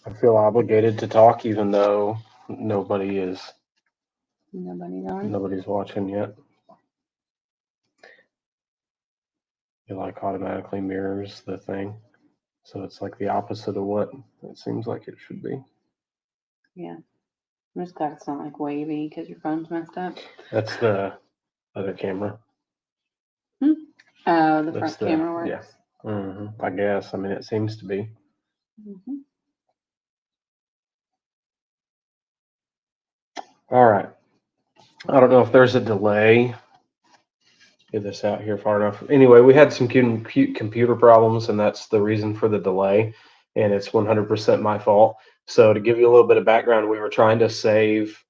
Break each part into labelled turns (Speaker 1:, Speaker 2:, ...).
Speaker 1: I feel obligated to talk even though
Speaker 2: Nobody's on.
Speaker 1: nobody's watching yet. It like automatically mirrors the thing. So it's like the opposite of what it seems like it should be.
Speaker 2: Yeah. I'm just glad it's not like wavy because your phone's messed up.
Speaker 1: That's the other camera.
Speaker 2: Oh, the
Speaker 1: That's
Speaker 2: front camera works.
Speaker 1: Yeah. I guess. I mean, it seems to be.
Speaker 2: Mm-hmm.
Speaker 1: All right. I don't know if there's a delay. Get this out here far enough. Anyway, we had some computer problems, and that's the reason for the delay. And it's 100% my fault. So to give you a little bit of background, we were trying to save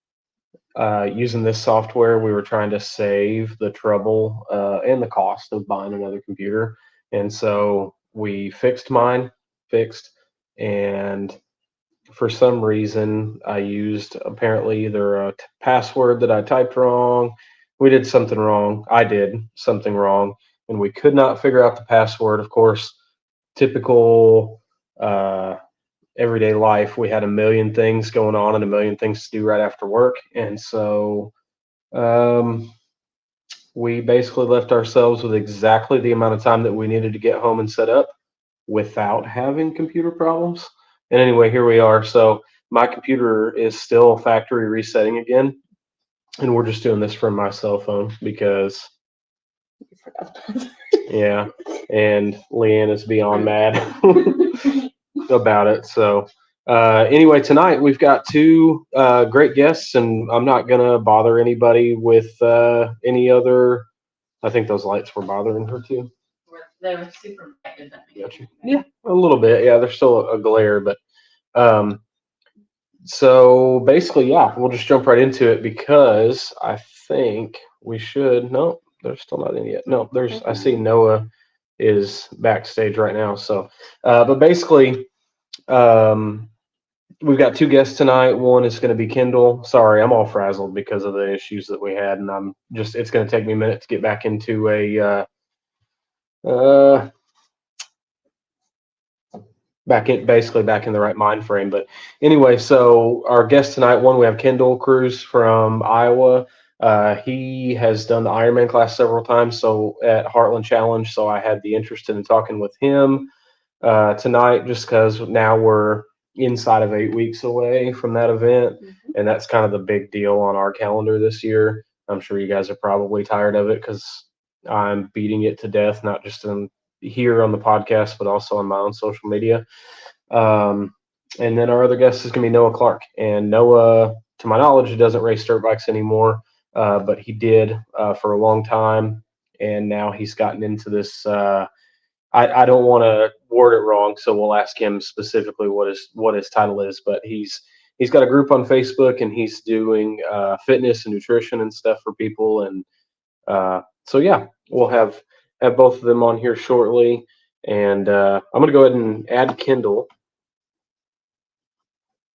Speaker 1: using this software. We were trying to save the trouble and the cost of buying another computer. And so we fixed, and for some reason, I used apparently either a password that I typed wrong. We did something wrong. I did something wrong, and we could not figure out the password. Of course, typical everyday life. We had a million things going on and a million things to do right after work, and so um, we basically left ourselves with exactly the amount of time that we needed to get home and set up without having computer problems. And anyway, here we are. So my computer is still factory resetting again, and we're just doing this from my cell phone because, yeah, and Leanne is beyond mad about it. So anyway, tonight we've got two great guests, and I'm not gonna bother anybody with any other. I think those lights were bothering her too.
Speaker 2: They were super bright. Did that make
Speaker 1: Gotcha. Yeah, a little bit. Yeah, there's still a glare, but um, so basically, yeah, we'll just jump right into it because I think we should. No, there's still not in yet. No, there's. I see Noah is backstage right now. So, but basically, um, we've got two guests tonight. One is going to be Kendall. Sorry, I'm all frazzled because of the issues that we had, and I'm just. It's going to take me a minute to get back into a. Uh, basically back in the right mind frame. But anyway, so our guest tonight, one, we have Kendall Kruse from Iowa. He has done the Ironman class several times, so at Heartland Challenge. So I had the interest in talking with him tonight, just because now we're inside of 8 weeks away from that event, and that's kind of the big deal on our calendar this year. I'm sure you guys are probably tired of it because I'm beating it to death, not just in here on the podcast, but also on my own social media. Um, and then our other guest is going to be Noah Clark. And Noah, to my knowledge, he doesn't race dirt bikes anymore, but he did for a long time. And now he's gotten into this. I don't want to word it wrong, so we'll ask him specifically what his title is. But he's got a group on Facebook, and he's doing fitness and nutrition and stuff for people. And so yeah, we'll have both of them on here shortly. And I'm going to go ahead and add Kendall.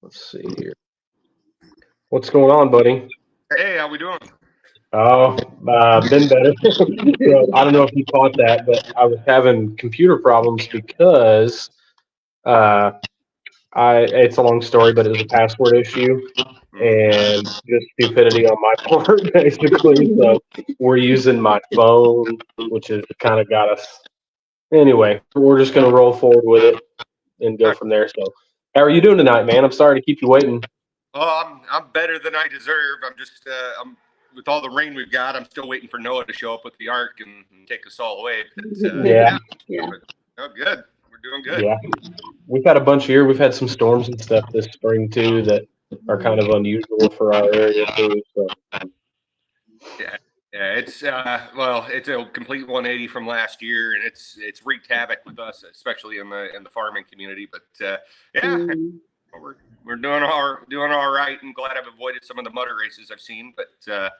Speaker 1: Let's see here. What's going on, buddy?
Speaker 3: Hey, how we doing?
Speaker 1: Oh, been better. So, I don't know if you caught that, but I was having computer problems because uh, it's a long story, but it was a password issue and just stupidity on my part, basically. So we're using my phone, which has kind of got us. Anyway, we're just going to roll forward with it and go from there. So, how are you doing tonight, man? I'm sorry to keep you waiting.
Speaker 3: Oh, I'm better than I deserve. I'm just I'm with all the rain we've got. I'm still waiting for Noah to show up with the ark and take us all away. But,
Speaker 1: Yeah.
Speaker 3: Oh, good. We're doing good.
Speaker 1: Yeah. We've had a bunch here. We've had some storms and stuff this spring too that are kind of unusual for our area too. So.
Speaker 3: Yeah, it's it's a complete 180 from last year, and it's wreaked havoc with us, especially in the farming community. But we're doing all right, and glad I've avoided some of the mutter races I've seen. But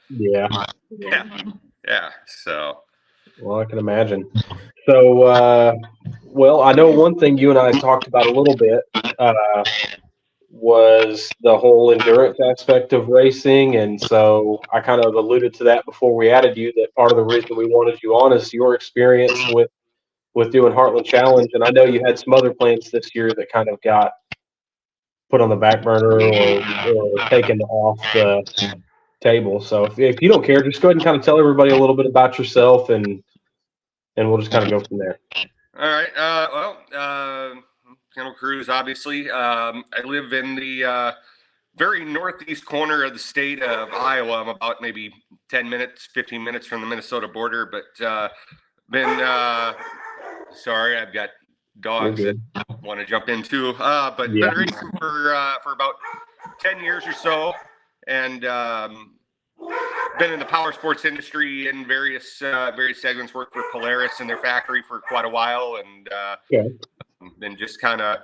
Speaker 3: yeah. So.
Speaker 1: Well, I can imagine. So, well, I know one thing you and I talked about a little bit was the whole endurance aspect of racing, and so I kind of alluded to that before we added you. That part of the reason we wanted you on is your experience with doing Heartland Challenge, and I know you had some other plans this year that kind of got put on the back burner or taken off the table. So if you don't care, just go ahead and kind of tell everybody a little bit about yourself, and we'll just kind of go from there.
Speaker 3: All right. Kendall Kruse, obviously. I live in the very northeast corner of the state of Iowa. I'm about maybe 10 minutes, 15 minutes from the Minnesota border, but sorry, I've got dogs that want to jump in too. But been racing for about 10 years or so, and been in the power sports industry in various segments. Worked for Polaris in their factory for quite a while, and then just kind of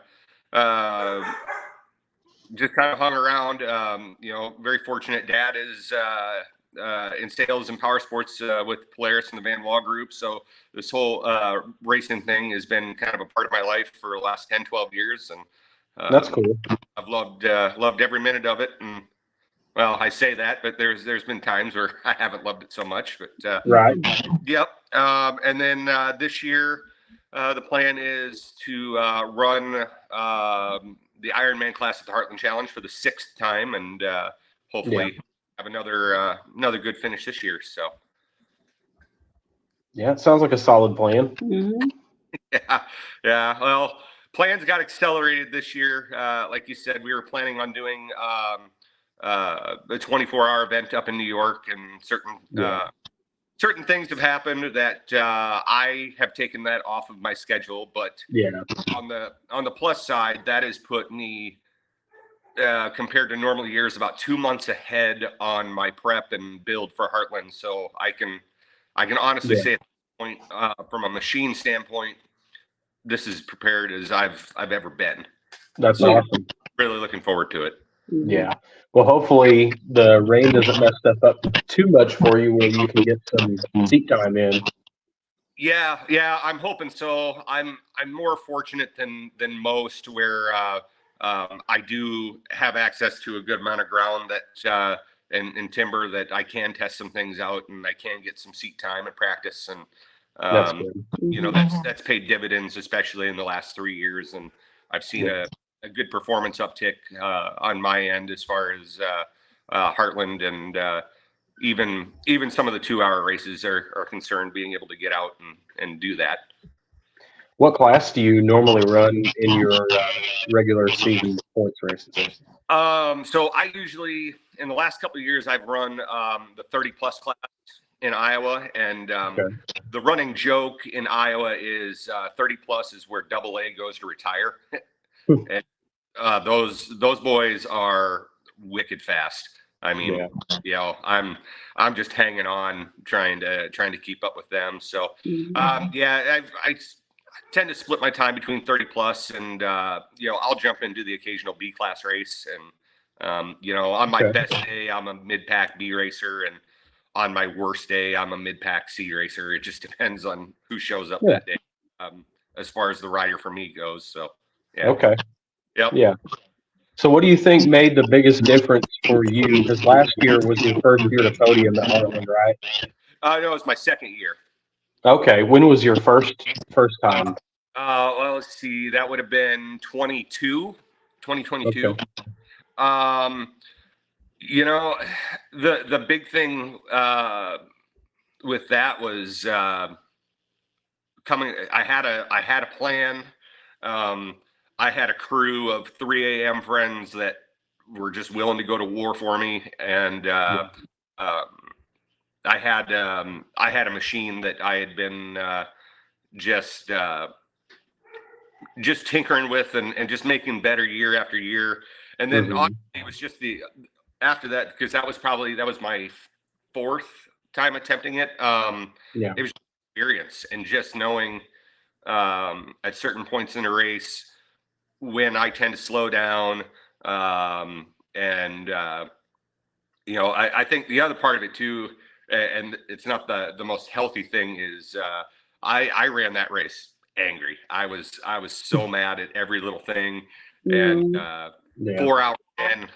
Speaker 3: hung around. Very fortunate. Dad is in sales and power sports with Polaris and the Van Wall Group. So this whole racing thing has been kind of a part of my life for the last 10, 12 years. And
Speaker 1: that's cool.
Speaker 3: I've loved every minute of it. And well, I say that, but there's been times where I haven't loved it so much. But
Speaker 1: right.
Speaker 3: Yep. And then this year, the plan is to run the Ironman class at the Heartland Challenge for the 6th time, and hopefully have another good finish this year. So,
Speaker 1: yeah, it sounds like a solid plan.
Speaker 2: Mm-hmm.
Speaker 3: Yeah. Well, plans got accelerated this year. Like you said, we were planning on doing a 24-hour event up in New York, and certain things have happened that I have taken that off of my schedule. But on the plus side, that has put me compared to normal years about 2 months ahead on my prep and build for Heartland. So I can honestly say at this point, from a machine standpoint, this is prepared as I've ever been.
Speaker 1: That's awesome.
Speaker 3: Really looking forward to it.
Speaker 2: Mm-hmm.
Speaker 1: Yeah. Well, hopefully the rain doesn't mess stuff up too much for you, where you can get some seat time in.
Speaker 3: Yeah, I'm hoping so. I'm more fortunate than most, where I do have access to a good amount of ground that and timber that I can test some things out, and I can get some seat time and practice, and
Speaker 1: That's good.
Speaker 3: that's paid dividends, especially in the last 3 years, and I've seen a good performance uptick on my end as far as Heartland, and even some of the 2-hour races are concerned, being able to get out and do that.
Speaker 1: What class do you normally run in your regular season points races?
Speaker 3: So I usually, in the last couple of years, I've run the 30+ class in Iowa, and the running joke in Iowa is 30+ is where AA goes to retire. And those boys are wicked fast. I mean, I'm just hanging on, trying to keep up with them. So, I tend to split my time between 30+ and I'll jump into the occasional B class race, and on my best day, I'm a mid-pack B racer, and on my worst day, I'm a mid-pack C racer. It just depends on who shows up that day, as far as the rider for me goes. So, yeah.
Speaker 1: Okay.
Speaker 3: Yep.
Speaker 1: Yeah. So what do you think made the biggest difference for you? Because last year was your first year to podium at Heartland, right?
Speaker 3: No, it's my 2nd year.
Speaker 1: Okay. When was your first time?
Speaker 3: Well, let's see. That would have been 2022.
Speaker 1: Okay.
Speaker 3: The big thing with that was coming. I had a plan. I had a crew of 3 a.m. friends that were just willing to go to war for me, and I had a machine that I had been just tinkering with and just making better year after year. And then it was just after that, because that was my 4th time attempting it. It was experience, and just knowing at certain points in a race when I tend to slow down. I think the other part of it too, and it's not the most healthy thing, is I ran that race angry. I was so mad at every little thing, and 4 hours in,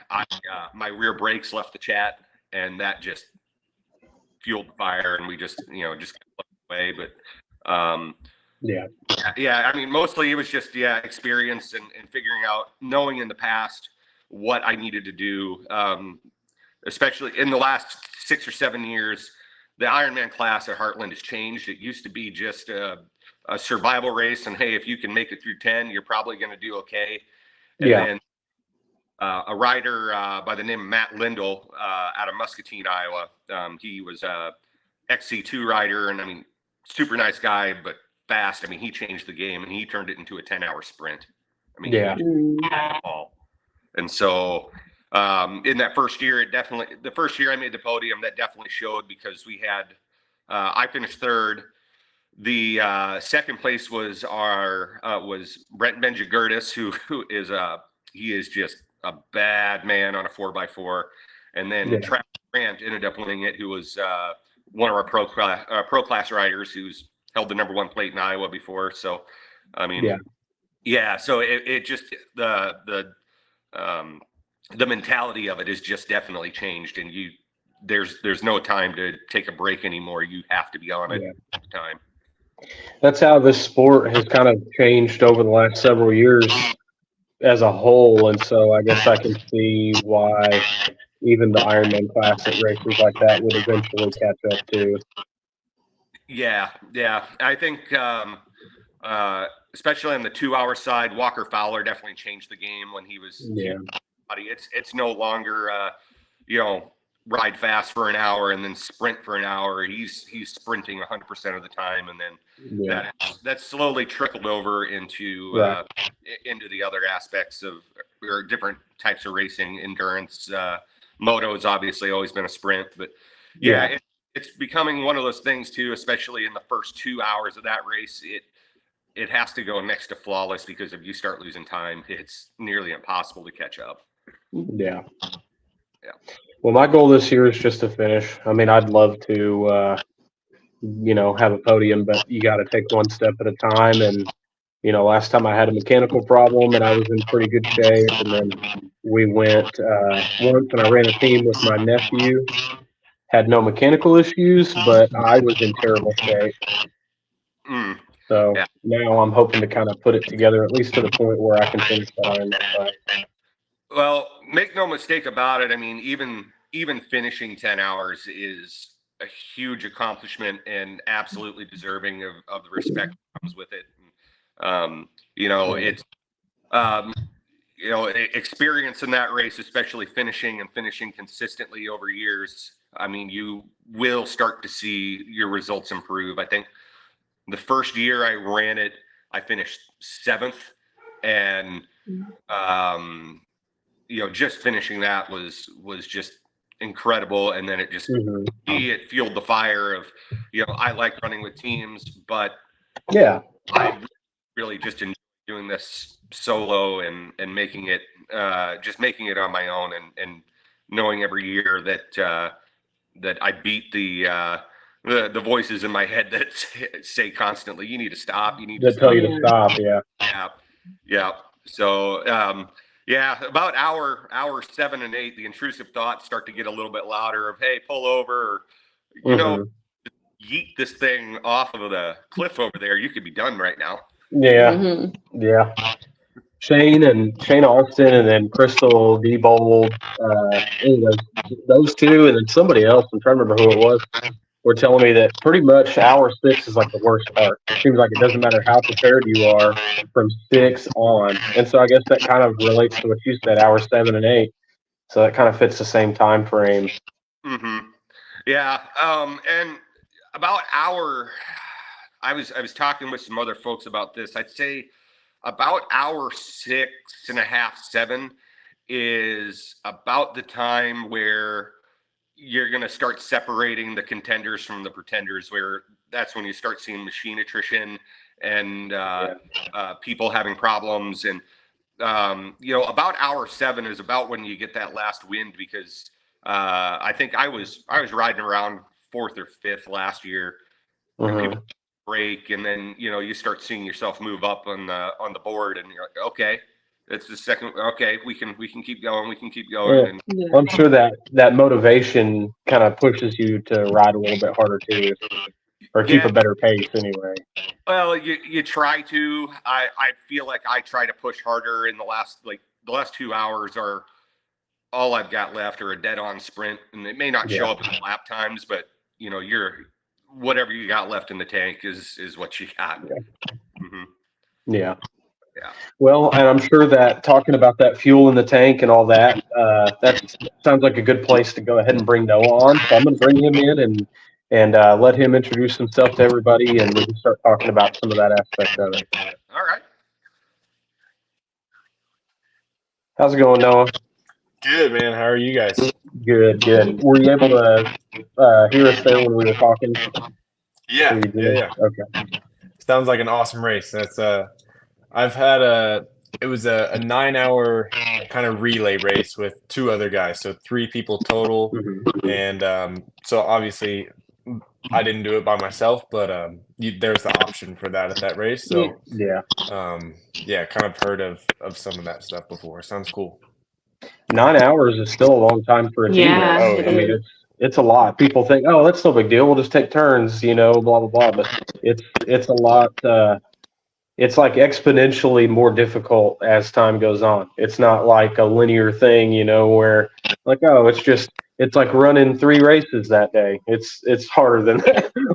Speaker 3: my rear brakes left the chat, and that just fueled the fire, and we just just away. But I mean, mostly it was just experience and figuring out, knowing in the past what I needed to do, especially in the last 6 or 7 years. The Ironman class at Heartland has changed. It used to be just a survival race, and hey, if you can make it through 10, you're probably going to do okay. And then a rider by the name of Matt Lindell out of Muscatine, Iowa. He was a XC2 rider, and I mean, super nice guy, but fast. I mean, he changed the game, and he turned it into a 10-hour sprint. I mean, and so in that first year, the first year I made the podium, that definitely showed, because we had, I finished third. The second place was was Brent Benjagurtis, who is he is just a bad man on a 4x4. And then Travis Grant ended up winning it, who was one of our pro class riders who's held the #1 plate in Iowa before. So, I mean, so it just, the mentality of it has just definitely changed, and there's no time to take a break anymore. You have to be on it all the time.
Speaker 1: That's how this sport has kind of changed over the last several years as a whole, and so I guess I can see why even the Ironman Classic races like that would eventually catch up to.
Speaker 3: Yeah. I think, especially on the 2-hour side, Walker Fowler definitely changed the game when he was. It's no longer, ride fast for an hour and then sprint for an hour. He's sprinting 100% of the time, and then that's slowly trickled over into the other aspects of, or different types of racing. Endurance, moto has obviously always been a sprint, but it's becoming one of those things too, especially in the first 2 hours of that race. It has to go next to flawless, because if you start losing time, it's nearly impossible to catch up.
Speaker 1: Yeah. Well, my goal this year is just to finish. I mean, I'd love to, have a podium, but you got to take one step at a time. And, last time I had a mechanical problem and I was in pretty good shape. And then we went once and I ran a team with my nephew, had no mechanical issues, but I was in terrible shape. So now I'm hoping to kind of put it together, at least to the point where I can finish that Ironman class.
Speaker 3: Well, make no mistake about it. I mean, even finishing 10 hours is a huge accomplishment and absolutely deserving of the respect that comes with it. It's, experience in that race, especially finishing consistently over years. I mean, you will start to see your results improve. I think the first year I ran it, I finished 7th, and just finishing that was just incredible. And then it just it fueled the fire of, I like running with teams, but I really just enjoy doing this solo and making it on my own, and knowing every year that I beat the voices in my head that say constantly, you need to stop, you need to
Speaker 1: tell you to stop.
Speaker 3: Yeah. So about hour 7 and 8, the intrusive thoughts start to get a little bit louder of, hey, pull over, or, yeet this thing off of the cliff over there. You could be done right now.
Speaker 1: Shane Austin, and then Crystal Diebold, those two, and then somebody else, I'm trying to remember who it was, were telling me that pretty much hour 6 is like the worst part. It seems like it doesn't matter how prepared you are from 6 on. And so I guess that kind of relates to what you said, hour 7 and 8. So that kind of fits the same time frame.
Speaker 3: Yeah. And about hour, I was talking with some other folks about this. I'd say about hour 6.5, 7 is about the time where you're going to start separating the contenders from the pretenders, where that's when you start seeing machine attrition and people having problems. And, about hour 7 is about when you get that last wind, because I think I was riding around 4th or 5th last year, and people break, and then you start seeing yourself move up on the board, and you're like, okay, it's the second. Okay, we can keep going. We can keep going.
Speaker 1: And I'm sure that motivation kind of pushes you to ride a little bit harder too, or keep a better pace anyway.
Speaker 3: Well, you try to. I feel like I try to push harder in the last 2 hours are all I've got left are a dead-on sprint, and it may not show
Speaker 1: Yeah.
Speaker 3: up in the lap times, but whatever you got left in the tank is what you got.
Speaker 1: Yeah.
Speaker 3: Yeah.
Speaker 1: Well, and I'm sure that talking about that fuel in the tank and all that, that sounds like a good place to go ahead and bring Noah on. So I'm going to bring him in and let him introduce himself to everybody, and we can start talking about some of that aspect of it.
Speaker 3: All right.
Speaker 1: How's it going, Noah?
Speaker 4: Good, man. How are you guys?
Speaker 1: Good, good. Were you able to hear us there when we were talking?
Speaker 4: Yeah,
Speaker 1: Were you doing?
Speaker 4: yeah.
Speaker 1: Okay.
Speaker 4: Sounds like an awesome race. That's I've had it was a 9 hour kind of relay race with 2 other guys, so 3 people total.
Speaker 1: Mm-hmm.
Speaker 4: And so obviously I didn't do it by myself, but there's the option for that at that race. So
Speaker 1: Yeah.
Speaker 4: yeah, kind of heard of some of that stuff before. Sounds cool.
Speaker 1: 9 hours is still a long time for a team
Speaker 2: Yeah,
Speaker 1: race.
Speaker 4: Oh,
Speaker 2: it
Speaker 1: I mean,
Speaker 2: is.
Speaker 1: it's a lot. People think, oh, that's no big deal. We'll just take turns, blah blah blah. But it's a lot. It's like exponentially more difficult as time goes on. It's not like a linear thing, where like, oh, it's like running 3 races that day. It's harder than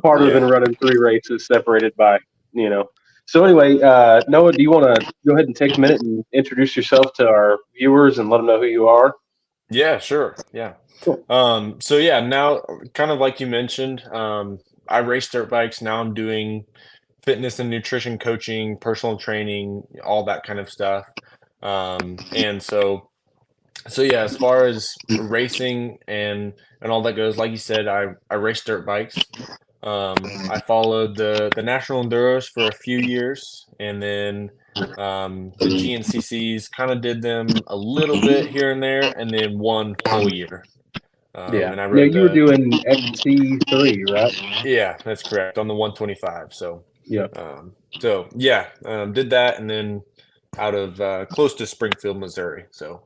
Speaker 1: harder than
Speaker 4: Yeah.
Speaker 1: running 3 races separated by. So anyway, Noah, do you want to go ahead and take a minute and introduce yourself to our viewers and let them know who you are?
Speaker 4: Yeah, sure. Yeah.
Speaker 1: Cool.
Speaker 4: So yeah, now kind of like you mentioned, I race dirt bikes. Now I'm doing fitness and nutrition coaching, personal training, all that kind of stuff. And so yeah, as far as racing and all that goes, like you said, I race dirt bikes. I followed the national enduros for a few years, and then the GNCCs kind of did them a little bit here and there, and then 1 full year.
Speaker 1: Yeah.
Speaker 4: And I
Speaker 1: Now
Speaker 4: rode
Speaker 1: you were
Speaker 4: the
Speaker 1: doing Ep5, right?
Speaker 4: yeah, that's correct, on the 125.
Speaker 1: Yeah.
Speaker 4: So yeah, did that, and then out of close to Springfield, Missouri. So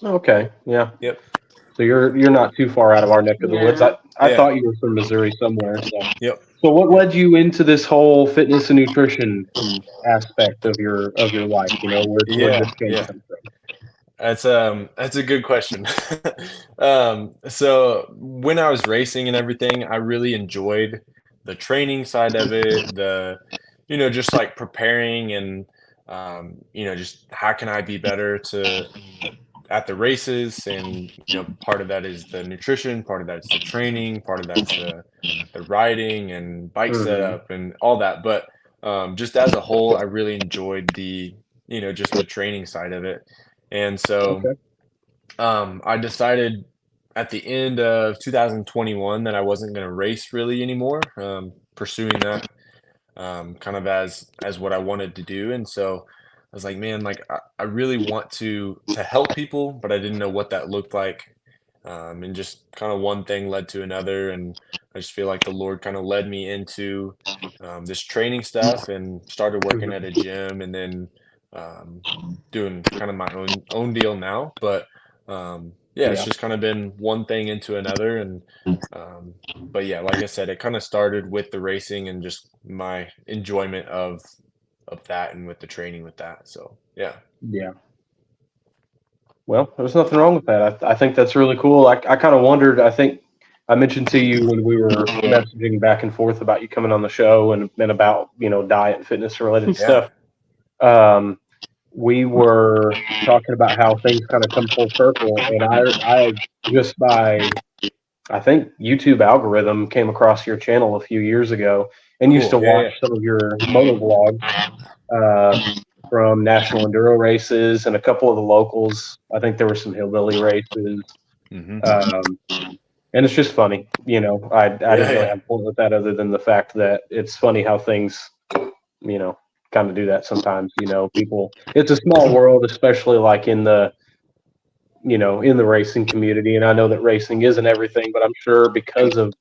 Speaker 1: Okay. Yeah.
Speaker 4: yep,
Speaker 1: So you're not too far out of our neck of the woods.
Speaker 2: No.
Speaker 1: I
Speaker 4: yeah,
Speaker 1: thought you were from Missouri somewhere. So
Speaker 4: yep.
Speaker 1: so what led you into this whole fitness and nutrition aspect of your life? Where'd
Speaker 4: Yeah,
Speaker 1: this change
Speaker 4: yeah.
Speaker 1: come from?
Speaker 4: That's a good question. So when I was racing and everything, I really enjoyed the training side of it, just like preparing and just how can I be better to at the races, and part of that is the nutrition, part of that's the training, part of that's the riding and bike
Speaker 1: Mhm.
Speaker 4: setup and all that. But just as a whole, I really enjoyed the just the training side of it. And so
Speaker 1: Okay.
Speaker 4: I decided at the end of 2021 that I wasn't going to race really anymore, pursuing that kind of as what I wanted to do. And so I was like, man, like I really want to help people, but I didn't know what that looked like. And just kind of one thing led to another, and I just feel like the Lord kind of led me into this training stuff, and started working
Speaker 1: Mhm.
Speaker 4: at a gym, and then um, doing kind of my own deal now. But yeah, it's
Speaker 1: Yeah.
Speaker 4: just kind of been one thing into another, and um, but yeah, like I said, it kind of started with the racing and just my enjoyment of that, and with the training with that. So yeah.
Speaker 1: Yeah. Well, there's nothing wrong with that. I think that's really cool. I kind of wondered. I think I mentioned to you when we were messaging back and forth about you coming on the show and about diet and fitness related
Speaker 4: Yeah.
Speaker 1: stuff. We were talking about how things kind of come full circle, and I just by I think YouTube algorithm came across your channel a few years ago, and used
Speaker 4: Cool.
Speaker 1: to
Speaker 4: Yeah,
Speaker 1: watch
Speaker 4: yeah.
Speaker 1: some of your moto vlogs uh, from national enduro races and a couple of the locals. I think there were some hillbilly races,
Speaker 4: Hmm.
Speaker 1: um, and it's just funny. I
Speaker 4: Yeah,
Speaker 1: didn't really
Speaker 4: yeah.
Speaker 1: have a point with that other than the fact that it's funny how things kind of do that sometimes. People. It's a small world, especially like in the racing community. And I know that racing isn't everything, but I'm sure because of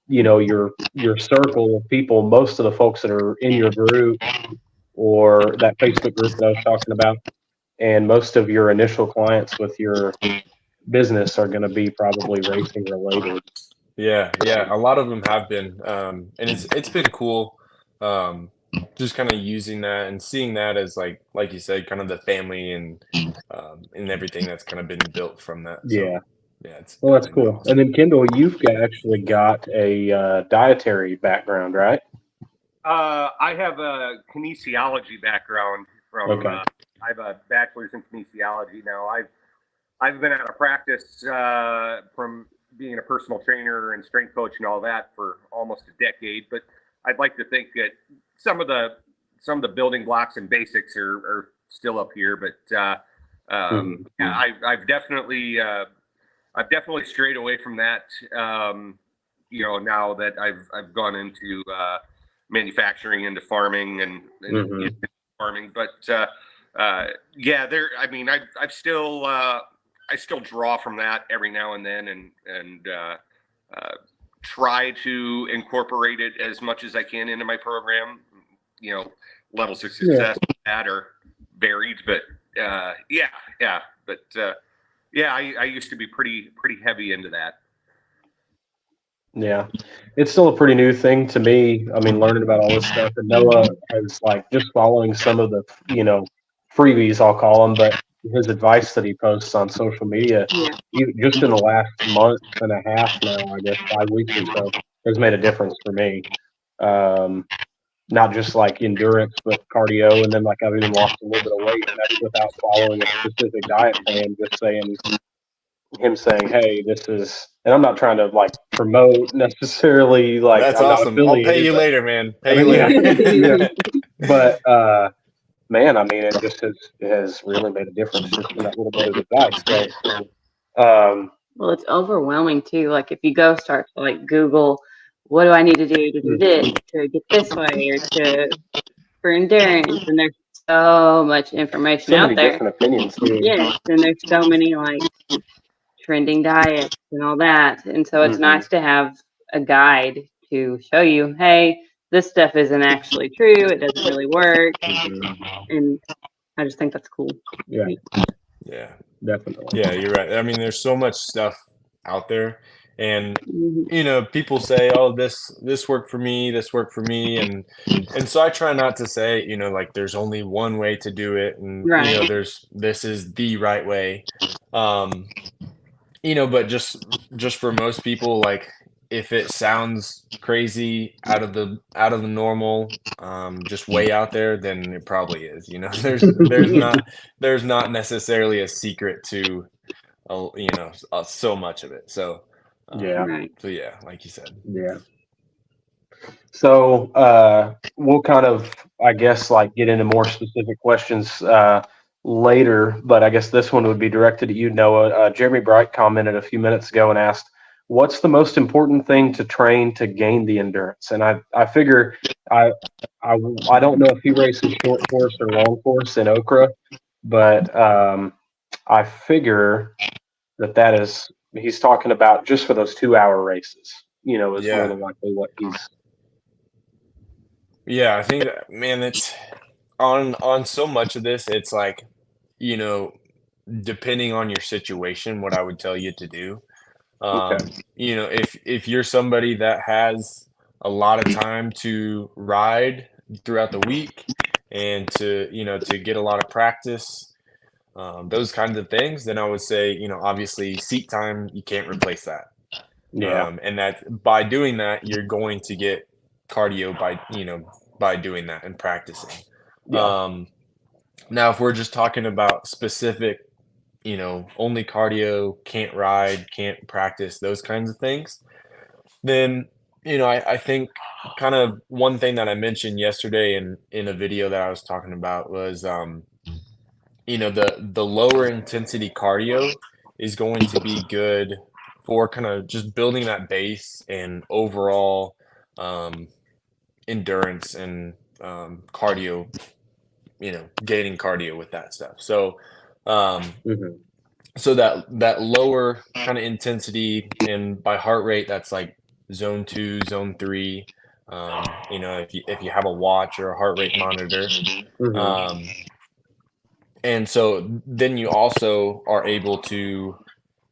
Speaker 1: your circle of people, most of the folks that are in your group or that Facebook group that I was talking about, and most of your initial clients with your business are going to be probably racing related.
Speaker 4: Yeah, yeah. A lot of them have been, and it's been cool. just kind of using that and seeing that as like you said, kind of the family and everything that's kind of been built from that. So
Speaker 1: Yeah.
Speaker 4: yeah, it's
Speaker 1: Well, that's
Speaker 4: definitely been
Speaker 1: cool.
Speaker 4: awesome.
Speaker 1: And then Kendall, you've actually got a dietary background, right?
Speaker 3: I have a kinesiology background from.
Speaker 1: Okay.
Speaker 3: I have a bachelor's in kinesiology now. I've been out of practice from being a personal trainer and strength coach and all that for almost a decade. But I'd like to think that some of the building blocks and basics are still up here. But yeah, I've definitely strayed away from that. Now that I've gone into manufacturing, into farming and
Speaker 1: Mhm.
Speaker 3: farming, but yeah, there. I mean, I've still I still draw from that every now and then, and try to incorporate it as much as I can into my program. Levels of success with that are varied, but yeah, but yeah, I used to be pretty heavy into that.
Speaker 1: Yeah. It's still a pretty new thing to me. I mean, learning about all this stuff. And Noah is like just following some of the, freebies, I'll call them, but his advice that he posts on social media,
Speaker 2: Yeah.
Speaker 1: just in the last month and a half now, I guess 5 weeks or so, has made a difference for me. Not just like endurance, but cardio. And then like I've even lost a little bit of weight, and that's without following a specific diet plan, just saying, him saying, "Hey, this is," and I'm not trying to like promote necessarily, like
Speaker 4: That's
Speaker 1: I'm not
Speaker 4: awesome. I'll pay
Speaker 1: affiliated,
Speaker 4: you
Speaker 1: but
Speaker 4: later, man.
Speaker 1: I
Speaker 4: Pay you
Speaker 1: mean, yeah, yeah.
Speaker 4: later.
Speaker 1: But man, I mean, it has really made a difference just in that little bit of advice. So,
Speaker 2: Well, it's overwhelming too. Like if you go start to like Google, what do I need to do this to get this way or for endurance, and there's so much information
Speaker 1: so
Speaker 2: out
Speaker 1: many
Speaker 2: there.
Speaker 1: different opinions too.
Speaker 2: Yes, and there's so many like trending diets and all that. And so it's
Speaker 1: Mhm.
Speaker 2: nice to have a guide to show you, hey, this stuff isn't actually true. It doesn't really work.
Speaker 1: Mhm.
Speaker 2: And I just think that's cool.
Speaker 1: Yeah,
Speaker 4: Yeah.
Speaker 1: definitely.
Speaker 4: Yeah, you're right. I mean, there's so much stuff out there, and
Speaker 2: Mhm.
Speaker 4: people say, "Oh, this worked for me, this worked for me," and so I try not to say, like there's only one way to do it, and
Speaker 2: Right.
Speaker 4: this is the right way. Um, but just for most people, like if it sounds crazy out of the normal, just way out there, then it probably is. There's not necessarily a secret to so much of it. So,
Speaker 1: Yeah,
Speaker 2: Right.
Speaker 4: so yeah, like you said.
Speaker 1: yeah. So we'll kind of, I guess, like get into more specific questions later, but I guess this one would be directed at you, Noah. Jeremy Bright commented a few minutes ago and asked, "What's the most important thing to train to gain the endurance?" And I figure I I don't know if he races short course or long course in Okra, but I figure that is he's talking about just for those 2 hour races. Is more
Speaker 4: Yeah,
Speaker 1: than likely what he's.
Speaker 4: yeah. I think that, man, it's on so much of this. It's like, you know, depending on your situation, what I would tell you to do.
Speaker 1: Okay.
Speaker 4: If you're somebody that has a lot of time to ride throughout the week and to get a lot of practice, those kinds of things, then I would say, obviously seat time, you can't replace that.
Speaker 1: Yeah.
Speaker 4: And that by doing that, you're going to get cardio by doing that and practicing.
Speaker 1: Yeah.
Speaker 4: Um, Now, if we're just talking about specific, only cardio, can't ride, can't practice, those kinds of things, then, I think kind of one thing that I mentioned yesterday in a video that I was talking about was, the lower intensity cardio is going to be good for kind of just building that base and overall um, endurance and cardio, gaining cardio with that stuff. So, um,
Speaker 1: Hmm.
Speaker 4: so that lower kind of intensity and by heart rate, that's like zone 2, zone 3. If you have a watch or a heart rate monitor,
Speaker 1: Hmm.
Speaker 4: um, and so then you also are able to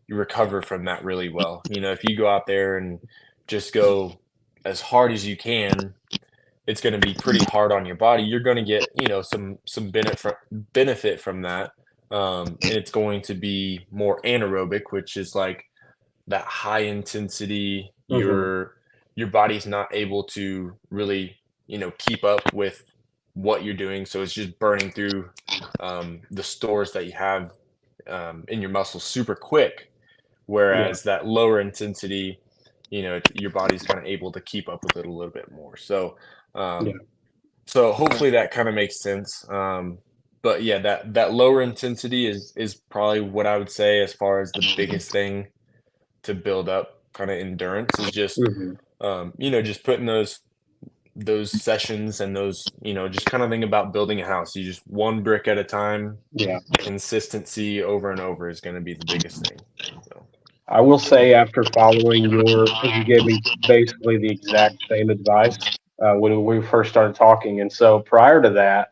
Speaker 4: recover from that really well. If you go out there and just go as hard as you can, it's going to be pretty hard on your body. You're going to get, some benefit from that. And it's going to be more anaerobic, which is like that high intensity.
Speaker 1: Mm-hmm.
Speaker 4: Your body's not able to really, keep up with what you're doing. So it's just burning through the stores that you have in your muscles super quick.
Speaker 1: Yeah.
Speaker 4: Whereas that lower intensity, your body's kind of able to keep up with it a little bit more. So,
Speaker 1: Yeah.
Speaker 4: so hopefully that kind of makes sense. But yeah, that lower intensity is probably what I would say as far as the biggest thing to build up kind of endurance is just,
Speaker 1: Mm-hmm.
Speaker 4: just putting those sessions and those, just kind of think about building a house. You just one brick at a time.
Speaker 1: Yeah.
Speaker 4: Consistency over and over is going to be the biggest thing. So.
Speaker 1: I will say after following because you gave me basically the exact same advice when we first started talking. And so prior to that,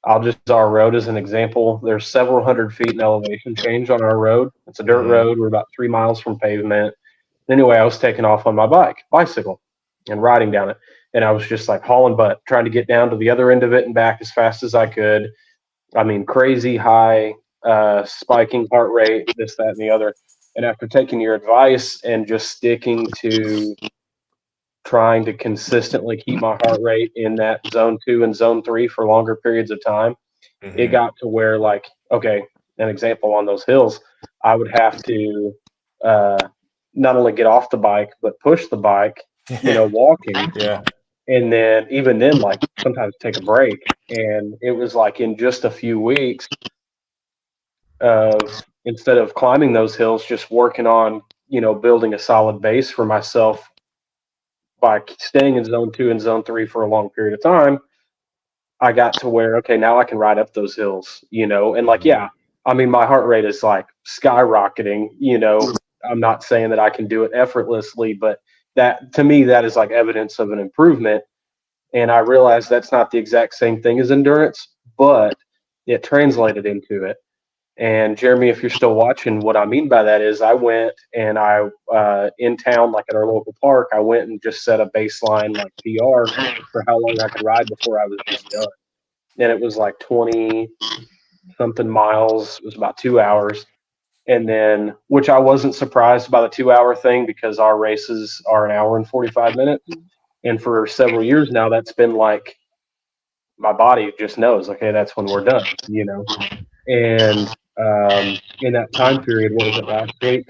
Speaker 1: I'll just use our road as an example. There's several hundred feet in elevation change on our road. It's a dirt
Speaker 4: Mhm.
Speaker 1: road. We're about 3 miles from pavement. Anyway, I was taking off on my bicycle, and riding down it. And I was just like hauling butt, trying to get down to the other end of it and back as fast as I could. I mean, crazy high, spiking heart rate, this, that, and the other. And after taking your advice and just sticking to trying to consistently keep my heart rate in that zone 2 and zone 3 for longer periods of time, it
Speaker 4: Mhm.
Speaker 1: got to where, like, okay, an example on those hills, I would have to uh, not only get off the bike, but push the bike, walking.
Speaker 4: Yeah.
Speaker 1: And then, even then, like sometimes take a break. And it was like in just a few weeks, of instead of climbing those hills, just working on, building a solid base for myself by staying in zone 2 and zone 3 for a long period of time. I got to where, okay, now I can ride up those hills, and like,
Speaker 4: Mhm.
Speaker 1: yeah, I mean, my heart rate is like skyrocketing, I'm not saying that I can do it effortlessly, but that to me, that is like evidence of an improvement. And I realized that's not the exact same thing as endurance, but it translated into it. And Jeremy, if you're still watching, what I mean by that is I went and in town, like at our local park, I went and just set a baseline like PR for how long I could ride before I was just done. And it was like 20 something miles. It was about 2 hours. And then, which I wasn't surprised by the 2 hour thing because our races are an hour and 45 minutes. And for several years now, that's been like my body just knows, okay, that's when we're done. And in that time period, what was it last week?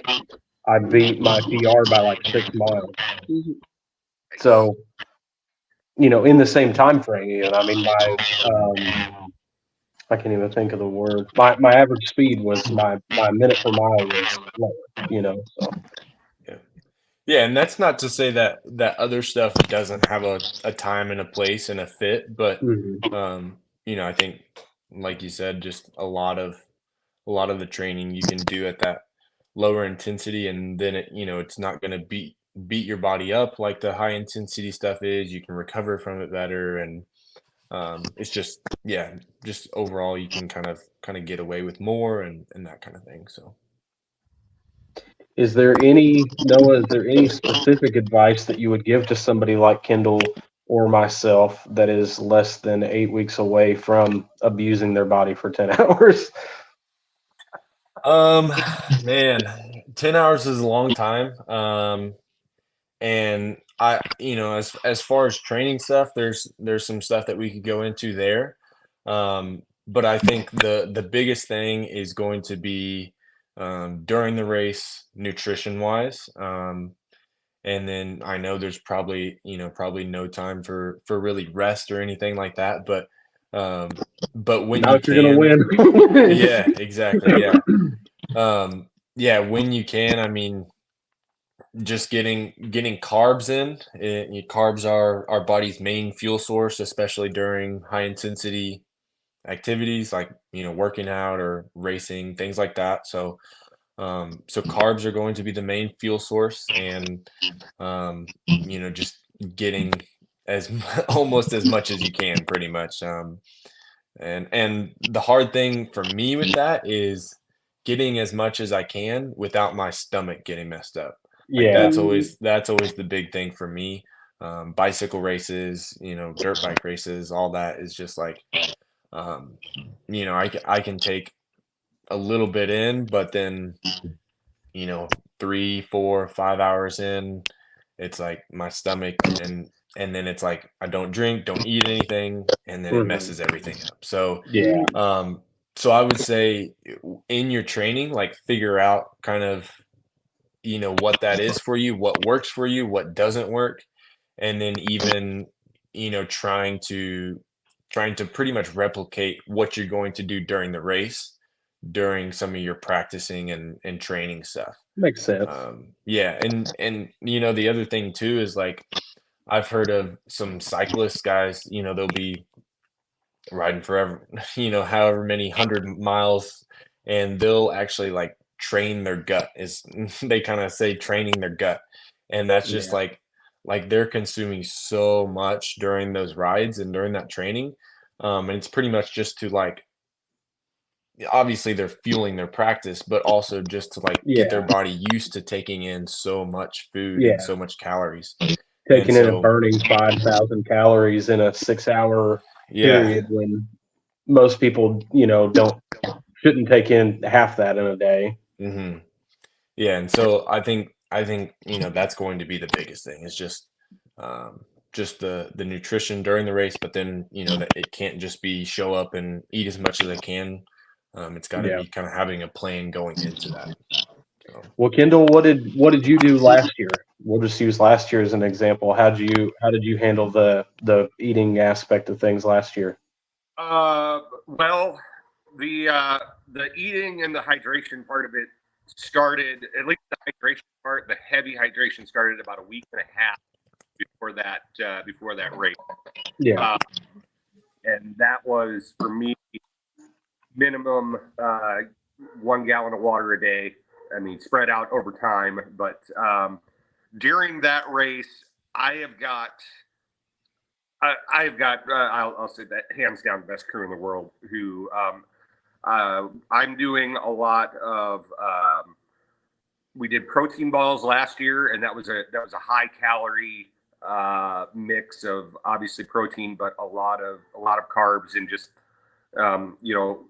Speaker 1: I beat my PR by like 6 miles.
Speaker 2: Mhm.
Speaker 1: So, in the same time frame, I mean, I can't even think of the word. My average speed was my minute per mile was lower. So.
Speaker 4: Yeah. Yeah, and that's not to say that other stuff doesn't have a time and a place and a fit, but
Speaker 1: Mhm.
Speaker 4: I think like you said, just a lot of the training you can do at that lower intensity, and then it's not going to beat your body up like the high intensity stuff is. You can recover from it better, and it's just, yeah, just overall you can kind of get away with more and that kind of thing. So
Speaker 1: Is there any specific advice that you would give to somebody like Kendall or myself that is less than 8 weeks away from abusing their body for 10 hours?
Speaker 4: um man, 10 hours is a long time. And as far as training stuff, there's some stuff that we could go into there. But I think the biggest thing is going to be during the race, nutrition wise. And then I know there's probably no time for really rest or anything like that. But when
Speaker 1: Now
Speaker 4: you
Speaker 1: if you're gonna
Speaker 4: can,
Speaker 1: win.
Speaker 4: yeah, exactly, yeah. Yeah, when you can, I mean, just getting carbs in. Carbs are our body's main fuel source, especially during high intensity activities like working out or racing, things like that. So carbs are going to be the main fuel source, and just getting as almost as much as you can, pretty much. And the hard thing for me with that is getting as much as I can without my stomach getting messed up. Like
Speaker 1: Yeah.
Speaker 4: that's always the big thing for me. bicycle races, dirt bike races, all that is just like, I can take a little bit in, but then, 3, 4, 5 hours in, it's like my stomach and then it's like I don't drink, don't eat anything, and then it
Speaker 1: Mhm.
Speaker 4: messes everything up. So,
Speaker 1: Yeah.
Speaker 4: so I would say in your training, like figure out kind of, what that is for you, what works for you, what doesn't work, and then even, trying to pretty much replicate what you're going to do during the race, during some of your practicing and training stuff.
Speaker 1: Makes sense.
Speaker 4: Yeah, and the other thing too is like I've heard of some cyclists guys, they'll be riding forever, however many 100 miles, and they'll actually like train their gut is they kind of say training their gut. And that's just
Speaker 1: Yeah.
Speaker 4: like they're consuming so much during those rides and during that training. And it's pretty much just to like obviously they're fueling their practice, but also just to like get their
Speaker 1: Yeah.
Speaker 4: body used to taking in so much food and
Speaker 1: Yeah.
Speaker 4: so much calories. And
Speaker 1: Taking in and
Speaker 4: so,
Speaker 1: burning 5,000 calories in a 6-hour
Speaker 4: yeah,
Speaker 1: period when most people, shouldn't take in half that in a day.
Speaker 4: hmm yeah. And so I think that's going to be the biggest thing is um, just the nutrition during the race, but then that it can't just be show up and eat as much as I can. It's got to
Speaker 1: Yeah.
Speaker 4: be kind of having a plan going into that. So.
Speaker 1: Well, Kendall, what did you do last year? We'll just use last year as an example. How did you handle the eating aspect of things last year?
Speaker 3: Well, the eating and the hydration part of it started, at least the hydration part, the heavy hydration started about a week and a half before that race.
Speaker 1: Yeah.
Speaker 3: And that was for me minimum 1 gallon of water a day. I mean, spread out over time. But during that race, I've got I'll say that hands down the best crew in the world. Who I'm doing a lot of. We did protein balls last year, and that was a high calorie mix of obviously protein, but a lot of carbs and just you know,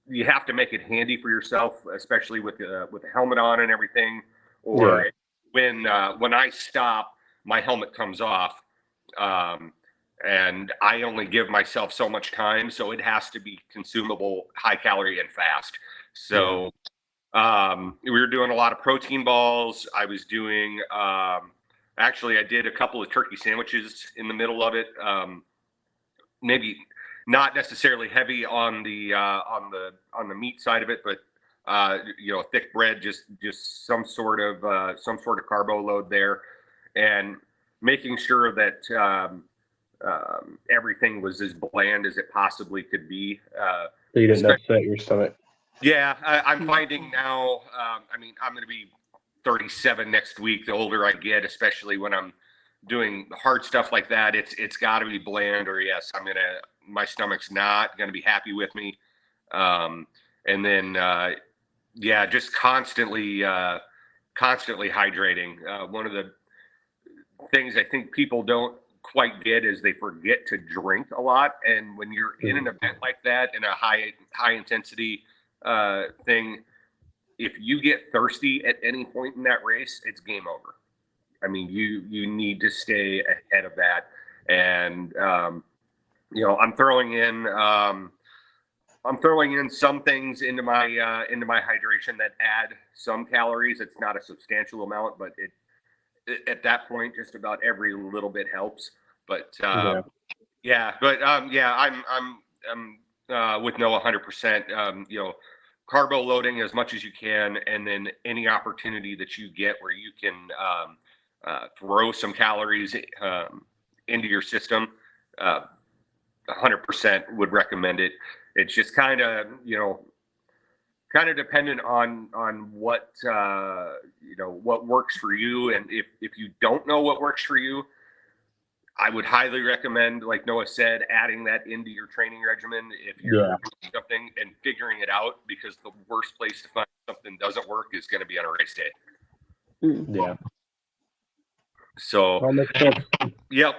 Speaker 3: you have to make it handy for yourself, especially with the helmet on and everything. Or when I stop, my helmet comes off, and I only give myself so much time, so it has to be consumable, high calorie, and fast. So we were doing a lot of protein balls. I was doing actually, I did a couple of turkey sandwiches in the middle of it. Maybe not necessarily heavy on the meat side of it, but thick bread, just some sort of carbo load there, and making sure that everything was as bland as it possibly could be.
Speaker 1: So you didn't upset your stomach.
Speaker 3: Yeah, I'm finding now. I mean, I'm going to be 37 next week. The older I get, especially when I'm doing hard stuff like that, it's got to be bland, or yes, my stomach's not going to be happy with me. And then just constantly hydrating. One of the things I think people don't quite get is they forget to drink a lot, and when you're in an event like that, in a high intensity thing, if you get thirsty at any point in that race, it's game over. I mean, you need to stay ahead of that, and I'm throwing in some things into my hydration that add some calories. It's not a substantial amount, but at that point, just about every little bit helps. But I'm with Noah 100%. Carbo loading as much as you can, and then any opportunity that you get where you can throw some calories into your system, 100% would recommend it. It's just kind of dependent on what what works for you, and if you don't know what works for you, I would highly recommend, like Noah said, adding that into your training regimen if you're doing something and figuring it out, because the worst place to find something doesn't work is going to be on a race day.
Speaker 1: Yeah.
Speaker 3: So
Speaker 1: All makes sense.
Speaker 3: Yep.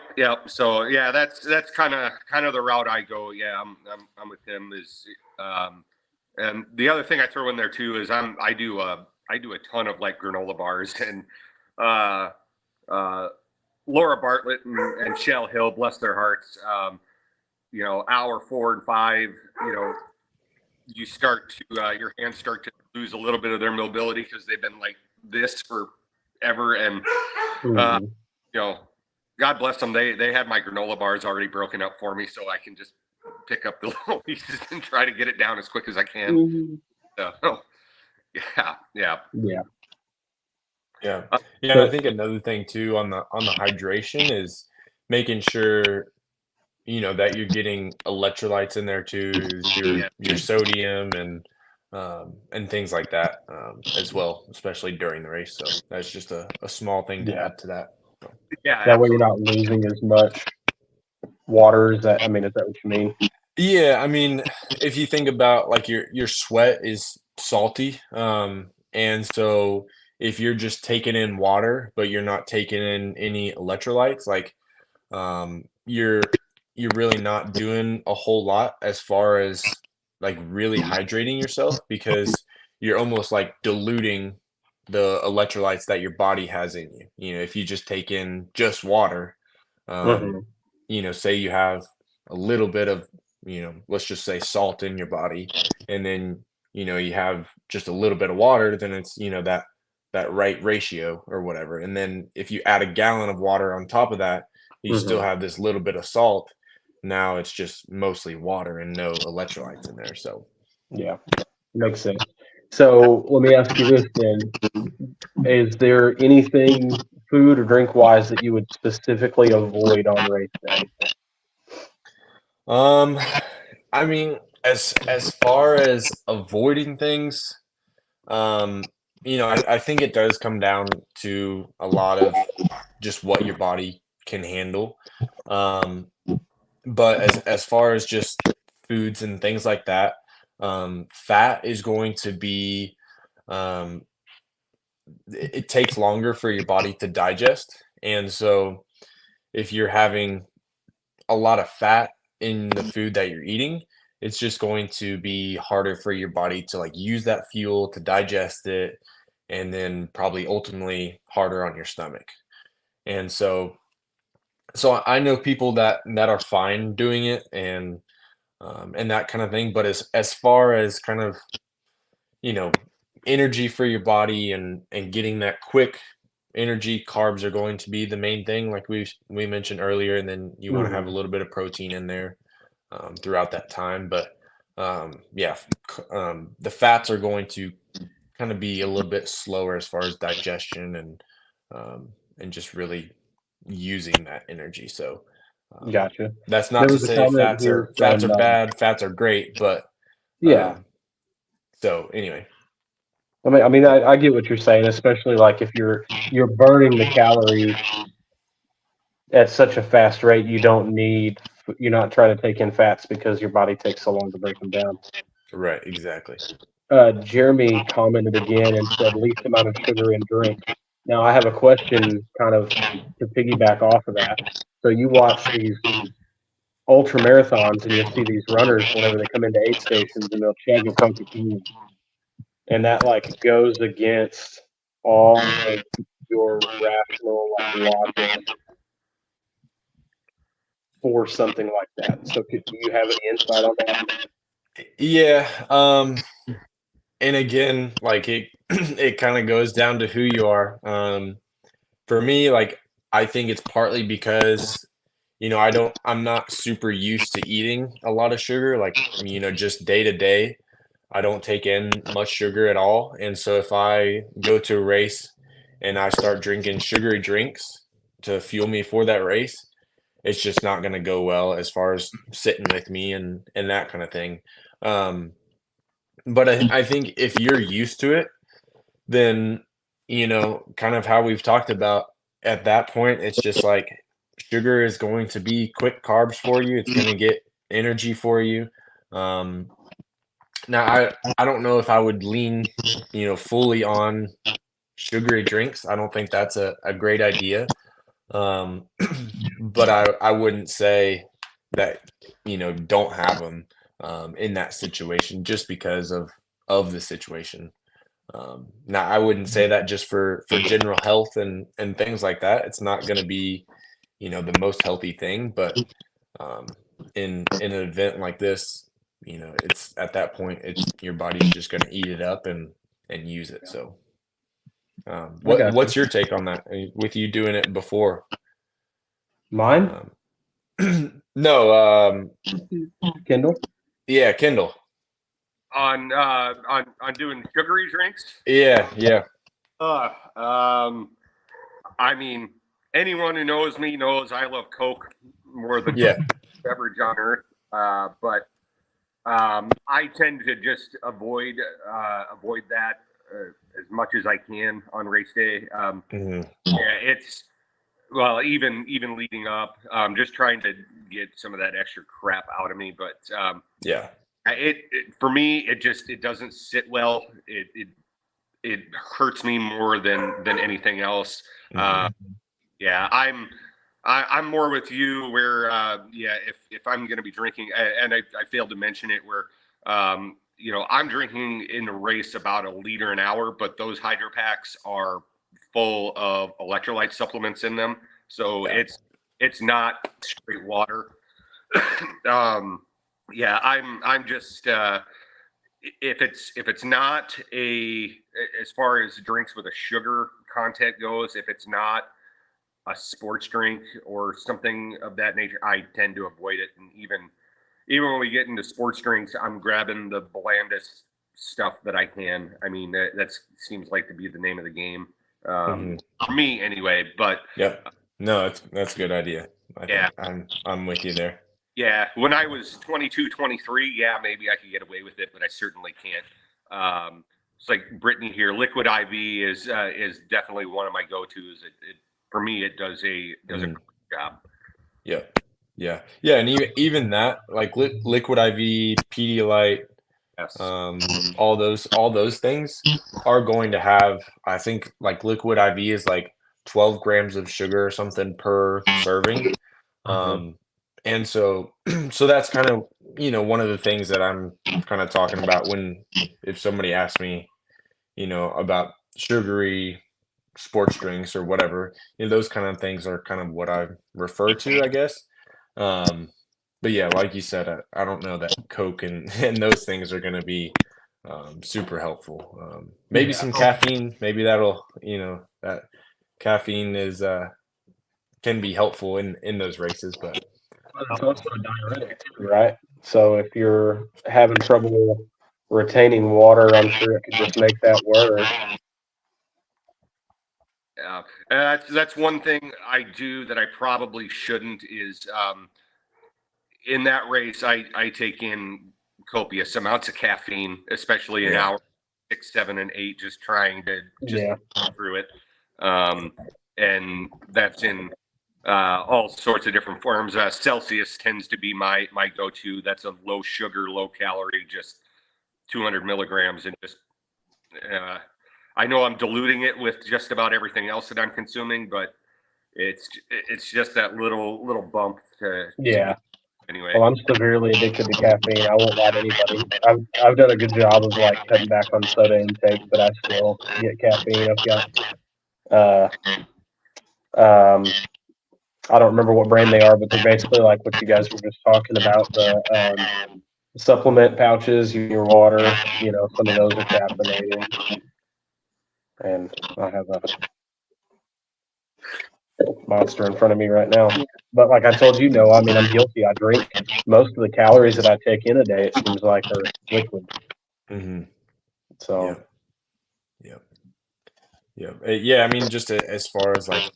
Speaker 3: So yeah, that's kind of the route I go. Yeah, I'm with him. And the other thing I throw in there too is I do a ton of like granola bars and uh, uh, Laura Bartlett and Shell Hill, bless their hearts. Hour 4 and 5. You start to your hands start to lose a little bit of their mobility because they've been like this forever, and
Speaker 1: Mhm.
Speaker 3: God bless them. They had my granola bars already broken up for me, so I can just pick up the little pieces and try to get it down as quick as I can.
Speaker 2: Mhm.
Speaker 3: So, yeah.
Speaker 1: Yeah.
Speaker 4: Yeah. And I think another thing too on the hydration is making sure that you're getting electrolytes in there too, your sodium and things like that as well, especially during the race. So that's just a small thing to
Speaker 1: Yeah.
Speaker 4: add to that.
Speaker 3: Yeah.
Speaker 1: That way you're not losing as much water. Is that what you mean?
Speaker 4: Yeah, I mean, if you think about like your sweat is salty, and so if you're just taking in water, but you're not taking in any electrolytes, like you're really not doing a whole lot as far as like really hydrating yourself because you're almost like diluting the electrolytes that your body has in you. If you just take in just water, um,
Speaker 1: Mhm.
Speaker 4: say you have a little bit of, let's just say salt in your body, and then, you have just a little bit of water, then it's, that right ratio or whatever. And then if you add a gallon of water on top of that, you still
Speaker 1: Mhm.
Speaker 4: have this little bit of salt. Now it's just mostly water and no electrolytes in there. So,
Speaker 1: Yeah. Makes sense. So let me ask you this then. Is there anything food or drink wise that you would specifically avoid on race day?
Speaker 4: um, I mean, as far as avoiding things, Um, I think it does come down to a lot of just what your body can handle. Um, but as far as just foods and things like that, fat is going to be um, it takes longer for your body to digest. And so if you're having a lot of fat in the food that you're eating, it's just going to be harder for your body to like use that fuel to digest it, and then probably ultimately harder on your stomach. And so I know people that are fine doing it and that kind of thing. But as far as kind of you know energy for your body and getting that quick energy, carbs are going to be the main thing, like we mentioned earlier, and then you want to have a
Speaker 1: Mhm.
Speaker 4: little bit of protein in there throughout that time. But yeah, the fats are going to kind of be a little bit slower as far as digestion um, and just really using that energy. So
Speaker 1: Gotcha.
Speaker 4: that's not
Speaker 1: There
Speaker 4: to
Speaker 1: was a
Speaker 4: say
Speaker 1: comment here
Speaker 4: fats are
Speaker 1: from
Speaker 4: bad, fats are great, but
Speaker 1: yeah.
Speaker 4: so anyway,
Speaker 1: I get what you're saying, especially like if you're burning the calories at such a fast rate, you're not trying to take in fats because your body takes so long to break them down.
Speaker 4: right, exactly.
Speaker 1: Jeremy commented again and said least amount of sugar in drink. Now I have a question kind of to piggyback off of that. So you watch these ultra marathons and you'll see these runners whenever they come into aid stations and they'll chug a Coca-Cola, and that like goes against all of your rational like logic for something like that. So do you have any insight on that?
Speaker 4: Yeah, and again, like it it kind of goes down to who you are. For me, like I think it's partly because I'm not super used to eating a lot of sugar, like just day to day. I don't take in much sugar at all. And so if I go to a race and I start drinking sugary drinks to fuel me for that race, it's just not going to go well as far as sitting with me and that kind of thing. Um, but I think if you're used to it, then kind of how we've talked about at that point, it's just like sugar is going to be quick carbs for you. It's going to get energy for you. Um, Now I don't know if I would lean, fully on sugary drinks. I don't think that's a great idea. But I wouldn't say that, don't have them in that situation just because of the situation. Now, I wouldn't say that just for general health and things like that. It's not going to be, the most healthy thing, but in an event like this, it's at that point, it's your body's just going to eat it up and use it. So,
Speaker 1: I got
Speaker 4: what's
Speaker 1: you.
Speaker 4: your take on that with you doing it before?
Speaker 1: Mine,
Speaker 4: No,
Speaker 1: Kendall.
Speaker 4: yeah, Kendall.
Speaker 3: On doing sugary drinks.
Speaker 4: Yeah.
Speaker 3: I mean, anyone who knows me knows I love Coke more than
Speaker 4: Yeah.
Speaker 3: beverage on earth. But I tend to just avoid that as much as I can on race day.
Speaker 4: Mhm.
Speaker 3: Yeah, it's even leading up, just trying to get some of that extra crap out of me. But
Speaker 4: Yeah.
Speaker 3: it for me, it doesn't sit well. It hurts me more than anything else.
Speaker 4: Mhm.
Speaker 3: Yeah, I'm more with you where if I'm going to be drinking, and I failed to mention it, where I'm drinking in the race about 1 liter an hour, but those hydro packs are full of electrolyte supplements in them, so
Speaker 4: Yeah.
Speaker 3: it's not straight water. Yeah, I'm just if it's not as far as drinks with a sugar content goes, if it's not a sports drink or something of that nature, I tend to avoid it. And even when we get into sports drinks, I'm grabbing the blandest stuff that I can. I mean, that seems like to be the name of the game
Speaker 4: Mhm.
Speaker 3: for me, anyway. But
Speaker 4: Yep. No, that's a good idea. I
Speaker 3: yeah,
Speaker 4: think I'm with you there.
Speaker 3: yeah. When I was 22, 23, yeah, maybe I could get away with it, but I certainly can't. It's like Brittany here. Liquid IV is definitely one of my go-tos. For me, it does a
Speaker 4: Mhm.
Speaker 3: great job.
Speaker 4: Yep. Yeah, and even that, like liquid IV, Pedialyte,
Speaker 3: Yes.
Speaker 4: all those things are going to have, I think, like liquid IV is like 12 grams of sugar or something per serving. Um, and so so that's kind of, one of the things that I'm kind of talking about if somebody asks me, about sugary sports drinks or whatever, those kind of things are kind of what I refer to, I guess. Um, but yeah, like you said, I don't know that Coke and and those things are going to be super helpful. Maybe
Speaker 1: Yeah.
Speaker 4: some caffeine, maybe that'll, that caffeine is can be helpful in those races, but
Speaker 1: It's also a diuretic too, right? So if you're having trouble retaining water, I'm sure it could just make that worse.
Speaker 3: Yeah, that's one thing I do that I probably shouldn't is in that race I take in copious amounts of caffeine, especially in
Speaker 4: yeah,
Speaker 3: hour 6, 7, and 8, just trying to just
Speaker 1: Yeah.
Speaker 3: get through it. And that's in all sorts of different forms. Celsius tends to be my go-to. That's a low sugar, low calorie, just 200 milligrams, and just uh, I know I'm diluting it with just about everything else that I'm consuming, but it's just that little bump to
Speaker 1: Yeah.
Speaker 3: anyway.
Speaker 1: Well, I'm severely addicted to caffeine. I won't lie to anybody. I've done a good job of like cutting back on soda intake, but I still get caffeine. I've got uh I don't remember what brand they are, but they're basically like what you guys were just talking about, the supplement pouches, your water, some of those are caffeinated. And I have a monster in front of me right now. But like I told you, no, I mean, I'm guilty. I drink most of the calories that I take in a day, it seems like, are liquid.
Speaker 4: mm-hmm.
Speaker 1: So,
Speaker 4: Yeah. I mean, just as far as like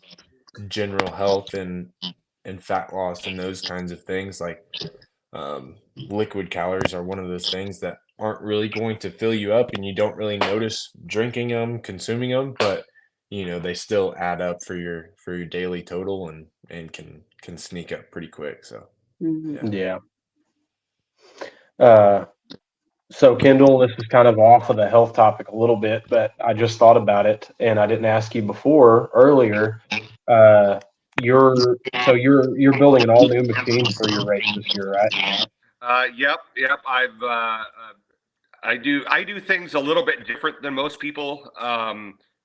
Speaker 4: general health and fat loss and those kinds of things, like liquid calories are one of those things that aren't really going to fill you up, and you don't really notice drinking them, consuming them, but they still add up for your daily total and can sneak up pretty quick. So
Speaker 2: Mhm.
Speaker 1: yeah. So Kendall, this is kind of off of the health topic a little bit, but I just thought about it and I didn't ask you before earlier. Uh, you're building an all new machine for your race this year, right?
Speaker 3: Yep. I do things a little bit different than most people.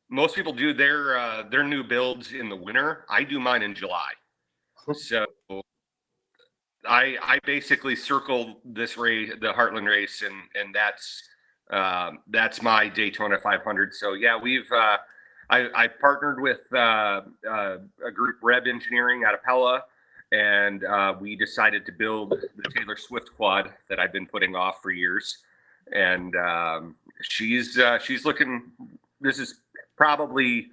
Speaker 3: Most people do their new builds in the winter. I do mine in July. So I basically circle this race, the Heartland race, and that's my Daytona 500. So yeah, I partnered with a group, Reb Engineering out of Pella, and we decided to build the Taylor Swift quad that I've been putting off for years. And she's looking. This is probably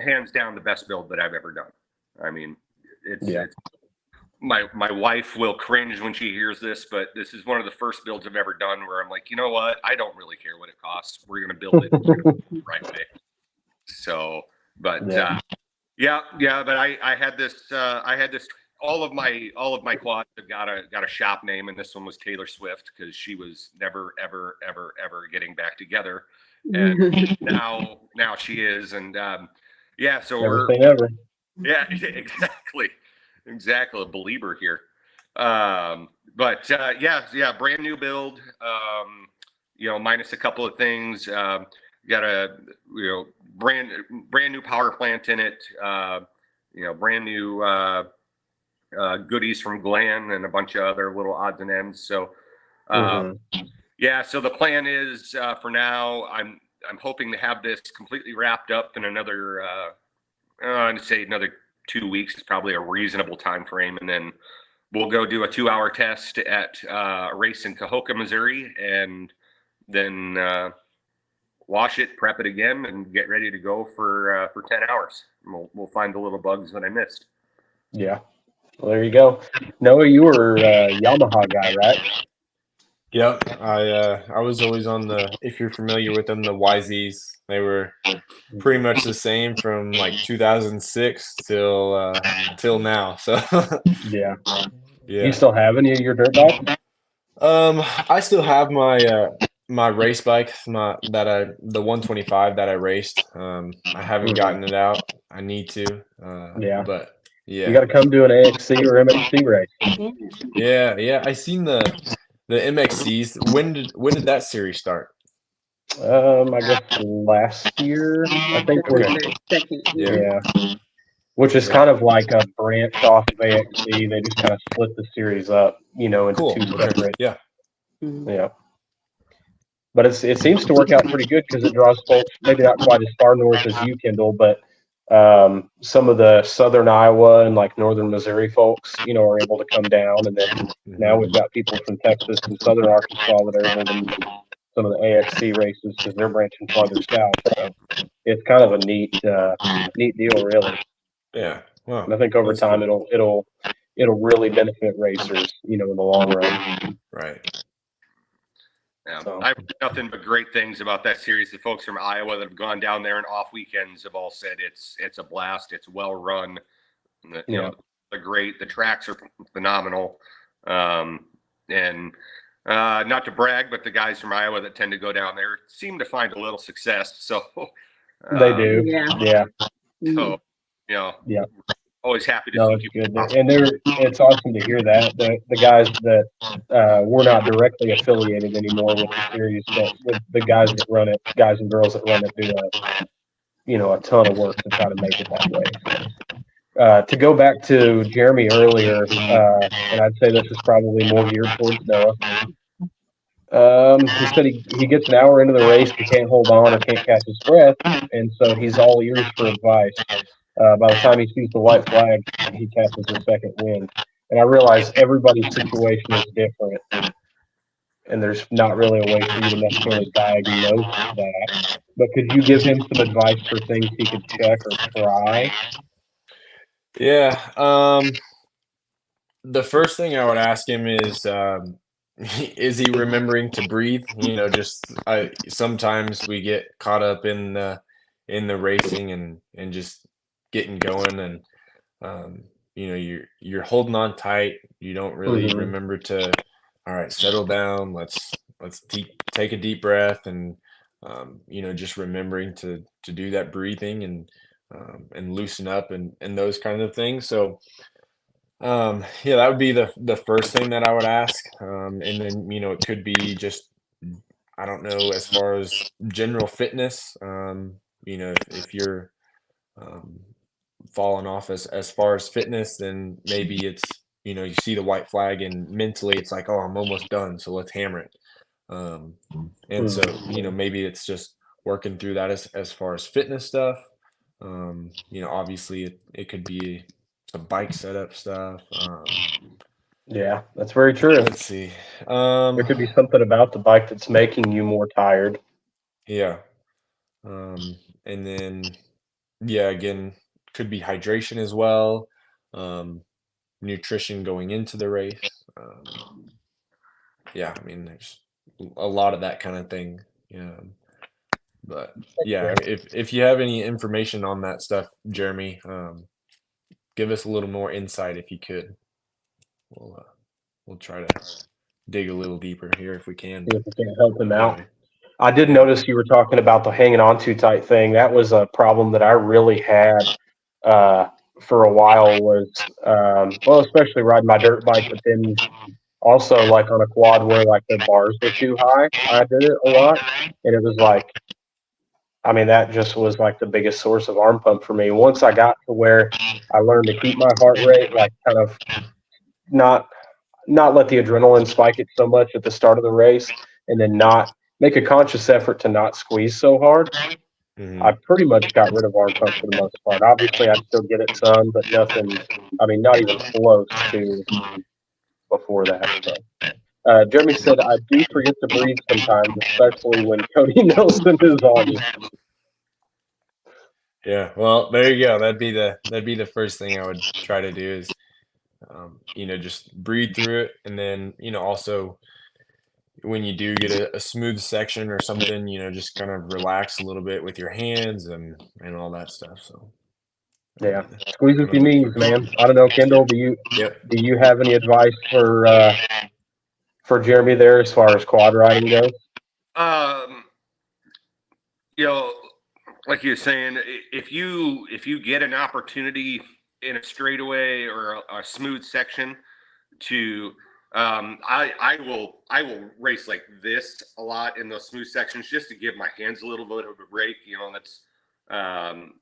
Speaker 3: hands down the best build that I've ever done. I mean, it's my wife will cringe when she hears this, but this is one of the first builds I've ever done where I'm like, you know what? I don't really care what it costs. We're gonna build it the right way. So, but but I had this all of my quads have got a shop name, and this one was Taylor Swift because she was never ever getting back together, and now she is, and so
Speaker 1: Everything ever.
Speaker 3: yeah, exactly a believer here. But brand new build, minus a couple of things. Got a brand new power plant in it, brand new goodies from Glenn and a bunch of other little odds and ends. So so the plan is for now I'm hoping to have this completely wrapped up in another I'd say another 2 weeks is probably a reasonable time frame, and then we'll go do a 2-hour test at a race in Cahokia, Missouri, and then wash it, prep it again, and get ready to go for 10 hours. And we'll find the little bugs that I missed.
Speaker 1: Yeah. Well, there you go. Noah, you were a Yamaha guy, right?
Speaker 4: Yep. I was always on if you're familiar with them, the YZs. They were pretty much the same from like 2006 till now. So
Speaker 1: Yeah.
Speaker 4: yeah.
Speaker 1: You still have any of your dirt bikes?
Speaker 4: I still have my race bike, the 125 that I raced. I haven't gotten it out. I need to. But yeah.
Speaker 1: You got to come do an AXC or MXC race.
Speaker 4: Yeah. I seen the MXCs. When did that series start?
Speaker 1: I guess last year. I think which is kind of like a branch off of AXC. They just kind of split the series up, into two separate.
Speaker 4: Yeah.
Speaker 1: Yeah. But it seems to work out pretty good because it draws folks maybe not quite as far north as you, Kendall, but some of the southern Iowa and like northern Missouri folks, are able to come down, and then now we've got people from Texas and southern Arkansas that are able to meet some of the AXC races because they're branching farther south. So it's kind of a neat deal, really.
Speaker 4: Yeah. Wow.
Speaker 1: And I think over time it'll really benefit racers, in the long run.
Speaker 4: Right.
Speaker 3: Yeah, so I've heard nothing but great things about that series. The folks from Iowa that have gone down there and off weekends have all said it's a blast. It's well run. They're great. The tracks are phenomenal. And not to brag, but the guys from Iowa that tend to go down there seem to find a little success. So
Speaker 1: they do. Yeah.
Speaker 3: So always happy to see
Speaker 1: people. Good. And it's awesome to hear that the guys that we're not directly affiliated anymore with the series, but with the guys that run it, guys and girls that run it, do a ton of work to try to make it that way. So, to go back to Jeremy earlier, and I'd say this is probably more geared towards Noah. He said he gets an hour into the race, he can't hold on or can't catch his breath, and so he's all ears for advice. By the time he sees the white flag, he catches the second wind. And I realize everybody's situation is different, and there's not really a way for you to necessarily diagnose that. But could you give him some advice for things he could check or try?
Speaker 4: Yeah. The first thing I would ask him is he remembering to breathe? Sometimes we get caught up in the racing and just getting going, and you're holding on tight. You don't really remember to, all right, settle down. Let's take a deep breath, and just remembering to do that breathing, and and loosen up and those kind of things. So yeah, that would be the first thing that I would ask. And then, it could be just, I don't know, as far as general fitness, if you're um, falling off as far as fitness, then maybe it's, you see the white flag and mentally it's like, oh, I'm almost done, so let's hammer it. And so, maybe it's just working through that as far as fitness stuff. Obviously it could be some bike setup stuff.
Speaker 1: Yeah, that's very true.
Speaker 4: Let's see.
Speaker 1: There could be something about the bike that's making you more tired.
Speaker 4: Yeah. And then, yeah, again, could be hydration as well. Nutrition going into the race. Yeah, I mean, there's a lot of that kind of thing. Yeah. But yeah, I mean, if you have any information on that stuff, Jeremy, give us a little more insight if you could. We'll try to dig a little deeper here if we can.
Speaker 1: See if we can help him out.
Speaker 4: Anyway.
Speaker 1: I did notice you were talking about the hanging on too tight thing. That was a problem that I really had for a while. Was well, especially riding my dirt bike, but then also like on a quad where like the bars were too high. I did it a lot, and it was like, I mean, that just was like the biggest source of arm pump for me. Once I got to where I learned to keep my heart rate, like kind of not let the adrenaline spike it so much at the start of the race, and then not make a conscious effort to not squeeze so hard.
Speaker 4: Mhm.
Speaker 1: I pretty much got rid of arm pump for the most part. Obviously, I'd still get it some, but nothing. I mean, not even close to before that. So. Jeremy said, "I do forget to breathe sometimes, especially when Cody Nelson is on you."
Speaker 4: Yeah, well, there you go. That'd be the first thing I would try to do is, just breathe through it, and then also when you do get a smooth section or something, just kind of relax a little bit with your hands and all that stuff. So
Speaker 1: Yeah, squeeze with
Speaker 4: one
Speaker 1: your
Speaker 4: of the
Speaker 1: knees,
Speaker 4: first.
Speaker 1: man. I don't know, Kendall.
Speaker 4: Yep.
Speaker 1: Do you have any advice for Jeremy there as far as quad riding goes?
Speaker 3: Um, you know, like you were saying, if you get an opportunity in a straightaway or a smooth section to I will race like this a lot in those smooth sections just to give my hands a little bit of a break. That's um,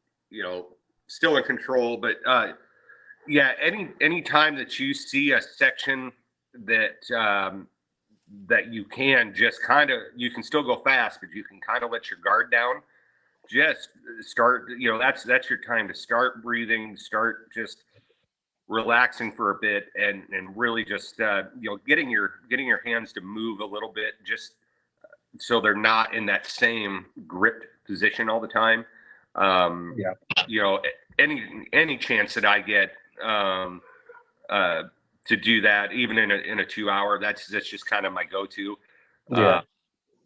Speaker 3: still in control, but yeah, any time that you see a section that that you can just you can still go fast, but you can kind of let your guard down. Just start. That's your time to start breathing. Start just relaxing for a bit and really just getting your hands to move a little bit, just so they're not in that same gripped position all the time.
Speaker 1: Yeah.
Speaker 3: Any chance that I get to do that, even in a 2 hour, that's just kind of my go-to.
Speaker 1: Yeah.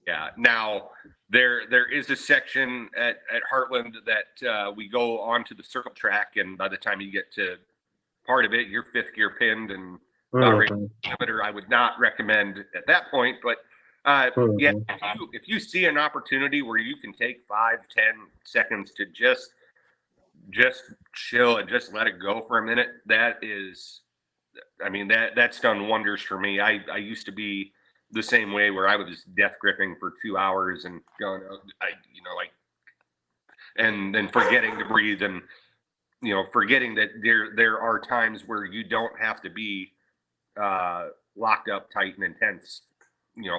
Speaker 3: Yeah. Now there is a section at Heartland that we go onto the circle track, and by the time you get to part of it, you're fifth gear pinned and limiter. I would not recommend at that point, but yeah, if you see an opportunity where you can take 5-10 seconds to just chill and just let it go for a minute, that's done wonders for me. I used to be the same way, where I was just death gripping for 2 hours and going, and then forgetting to breathe, and forgetting that there are times where you don't have to be locked up tight and intense,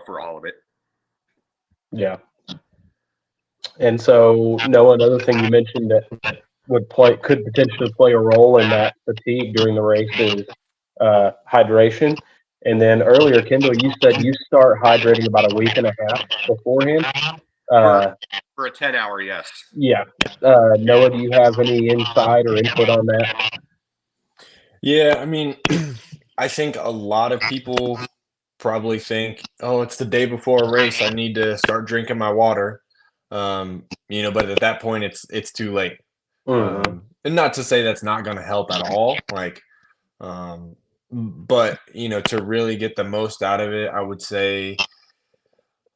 Speaker 3: for all of it.
Speaker 1: Yeah. And so, Noah, another thing you mentioned that could potentially play a role in that fatigue during the race is hydration. And then earlier, Kendall, you said you start hydrating about a week and a half beforehand.
Speaker 3: For a 10-hour, yes.
Speaker 1: Yeah. Noah, do you have any insight or input on that?
Speaker 4: Yeah, I mean, I think a lot of people probably think, oh, it's the day before a race, I need to start drinking my water. But at that point it's too late. And not to say that's not going to help at all, but to really get the most out of it, I would say,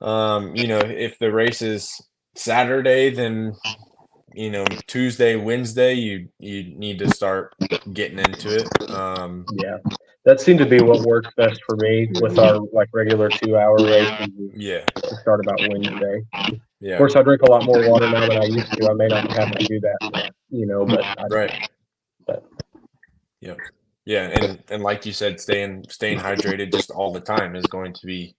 Speaker 4: if the race is Saturday, then Tuesday, Wednesday, you need to start getting into it.
Speaker 1: Yeah, that seemed to be what works best for me with our like regular 2 hour races.
Speaker 4: Yeah.
Speaker 1: To start about Wednesday. Of
Speaker 4: Yeah.
Speaker 1: course, I drink a lot more water now than I used to. I may not have to do that, but
Speaker 4: Right.
Speaker 1: But
Speaker 4: Yep. Yeah, and like you said, staying hydrated just all the time is going to be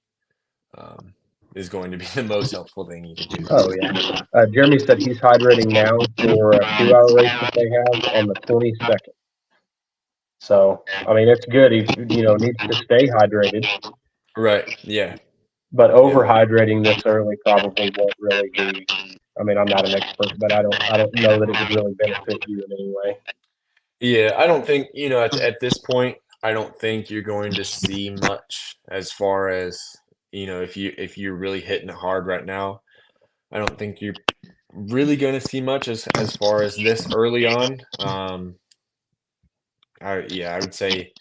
Speaker 4: the most helpful thing you can do.
Speaker 1: Oh yeah. Jeremy said he's hydrating now for a 2 hour race that they have on the 22nd. So I mean, it's good. He needs to stay hydrated.
Speaker 4: Right. Yeah.
Speaker 1: But overhydrating this early probably won't really be. I mean, I'm not an expert, but I don't know that it would really benefit you in any way.
Speaker 4: Yeah, I don't think, at this point, I don't think you're going to see much as far as, if you're really hitting it hard right now. I don't think you're really going to see much as far as this early on. I would say,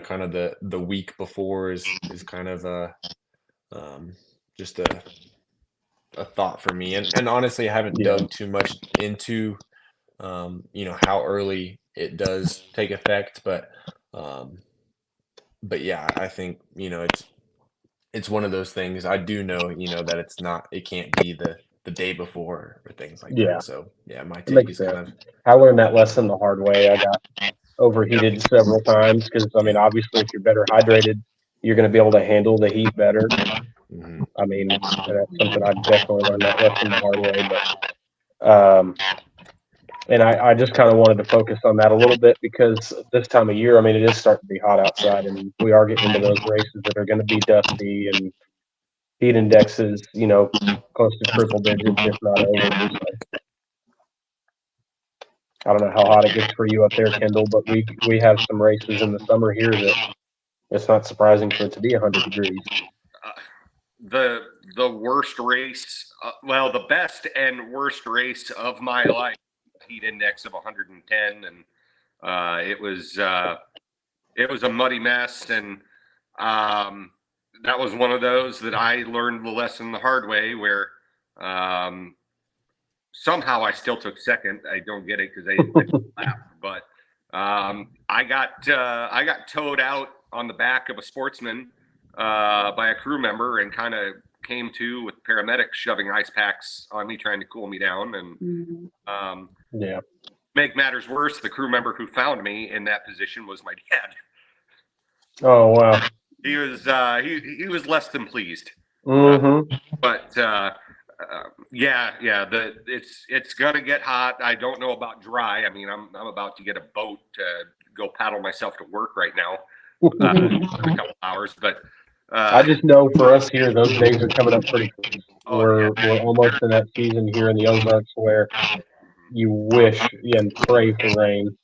Speaker 4: kind of the week before is kind of just a thought for me. And honestly, I haven't
Speaker 1: Yeah.
Speaker 4: dug too much into how early it does take effect, but yeah, I think, it's one of those things. I do know, that it can't be the day before or things like
Speaker 1: Yeah.
Speaker 4: that. So yeah, my
Speaker 1: It
Speaker 4: take
Speaker 1: makes
Speaker 4: is kind
Speaker 1: sense.
Speaker 4: of,
Speaker 1: I learned that lesson the hard way. I got overheated several times because, I mean,
Speaker 4: yeah.
Speaker 1: obviously, if you're better hydrated, you're going to be able to handle the heat better.
Speaker 4: Mhm.
Speaker 1: I mean, that's something I definitely learned that lesson the hard way. But, and I just kind of wanted to focus on that a little bit because this time of year, I mean, it is starting to be hot outside, and we are getting into those races that are going to be dusty and heat indexes, close to triple digits, if not over. So I don't know how hot it gets for you up there, Kendall, but we have some races in the summer here that it's not surprising for it to be 100 degrees.
Speaker 3: The worst race, the best and worst race of my life, heat index of 110, and it was a muddy mess, and that was one of those that I learned the lesson the hard way, where somehow I still took second. I don't get it because I laughed, but I got towed out on the back of a sportsman by a crew member and kind of came to with paramedics shoving ice packs on me, trying to cool me down. And
Speaker 1: Yeah.
Speaker 3: make matters worse, the crew member who found me in that position was my dad.
Speaker 1: Oh wow.
Speaker 3: He was he was less than pleased.
Speaker 1: Mm-hmm.
Speaker 3: But it's gonna get hot. I don't know about dry. I mean, I'm about to get a boat to go paddle myself to work right now in a couple hours. But
Speaker 1: I just know for us here, those days are coming up pretty close. We're almost in that season here in the Ozarks where you wish and pray for rain.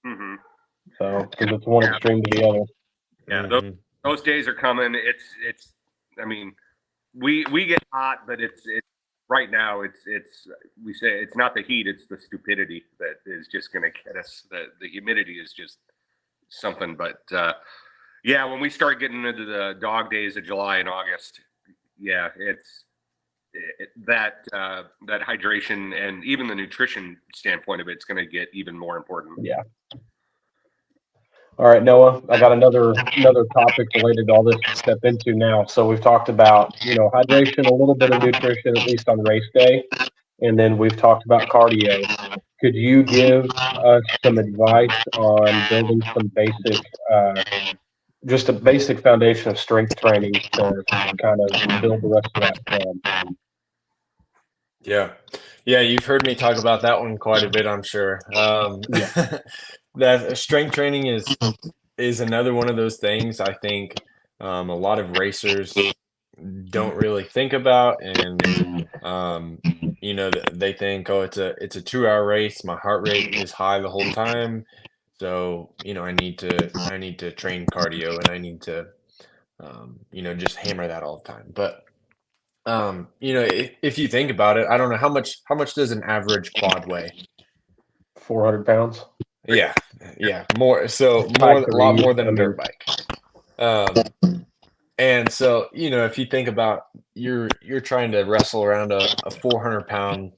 Speaker 3: Mm-hmm.
Speaker 1: So because it's one extreme to the other.
Speaker 3: Yeah,
Speaker 4: Mhm.
Speaker 3: those days are coming. It's. I mean, we get hot, but it's right now. It's we say it's not the heat, it's the stupidity that is just going to get us. The humidity is just something. But when we start getting into the dog days of July and August, that hydration and even the nutrition standpoint of it's going to get even more important.
Speaker 1: Yeah. All right, Noah, I got another topic related to all this to step into now. So we've talked about, hydration, a little bit of nutrition, at least on race day. And then we've talked about cardio. Could you give us some advice on building some basic, just a basic foundation of strength training to kind of build the rest of that plan?
Speaker 4: Yeah. Yeah, you've heard me talk about that one quite a bit, I'm sure.
Speaker 1: Yeah.
Speaker 4: That strength training is another one of those things I think a lot of racers don't really think about, and they think, oh, it's a 2 hour race, my heart rate is high the whole time, so I need to train cardio, and I need to just hammer that all the time. But if you think about it, I don't know how much does an average quad weigh?
Speaker 1: 400 pounds.
Speaker 4: Yeah, more, so
Speaker 1: High
Speaker 4: a lot more
Speaker 1: three.
Speaker 4: than a dirt bike. And so, if you think about you're trying to wrestle around a 400-pound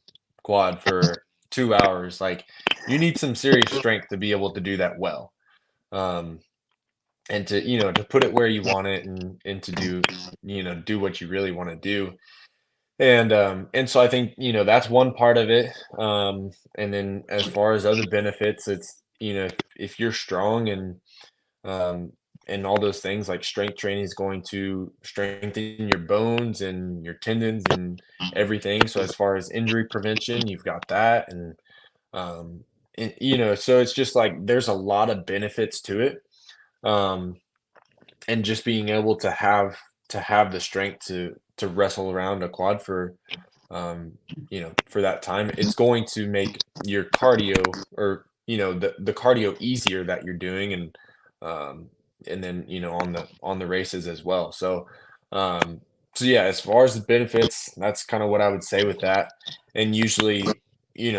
Speaker 4: quad for 2 hours. Like, you need some serious strength to be able to do that well. And to, to put it where you want it, and to do, do what you really want to do. And so I think, that's one part of it. And then as far as other benefits, it's, if you're strong, um, and all those things, like strength training is going to strengthen your bones and your tendons and everything. So as far as injury prevention, you've got that. Um, so it's just like there's a lot of benefits to it. Um, and just being able to have the strength to wrestle around a quad for for that time, it's going to make your cardio, or the cardio easier that you're doing. And then on the races as well. Um so yeah, as far as the benefits, that's kind of what I would say with that. And usually,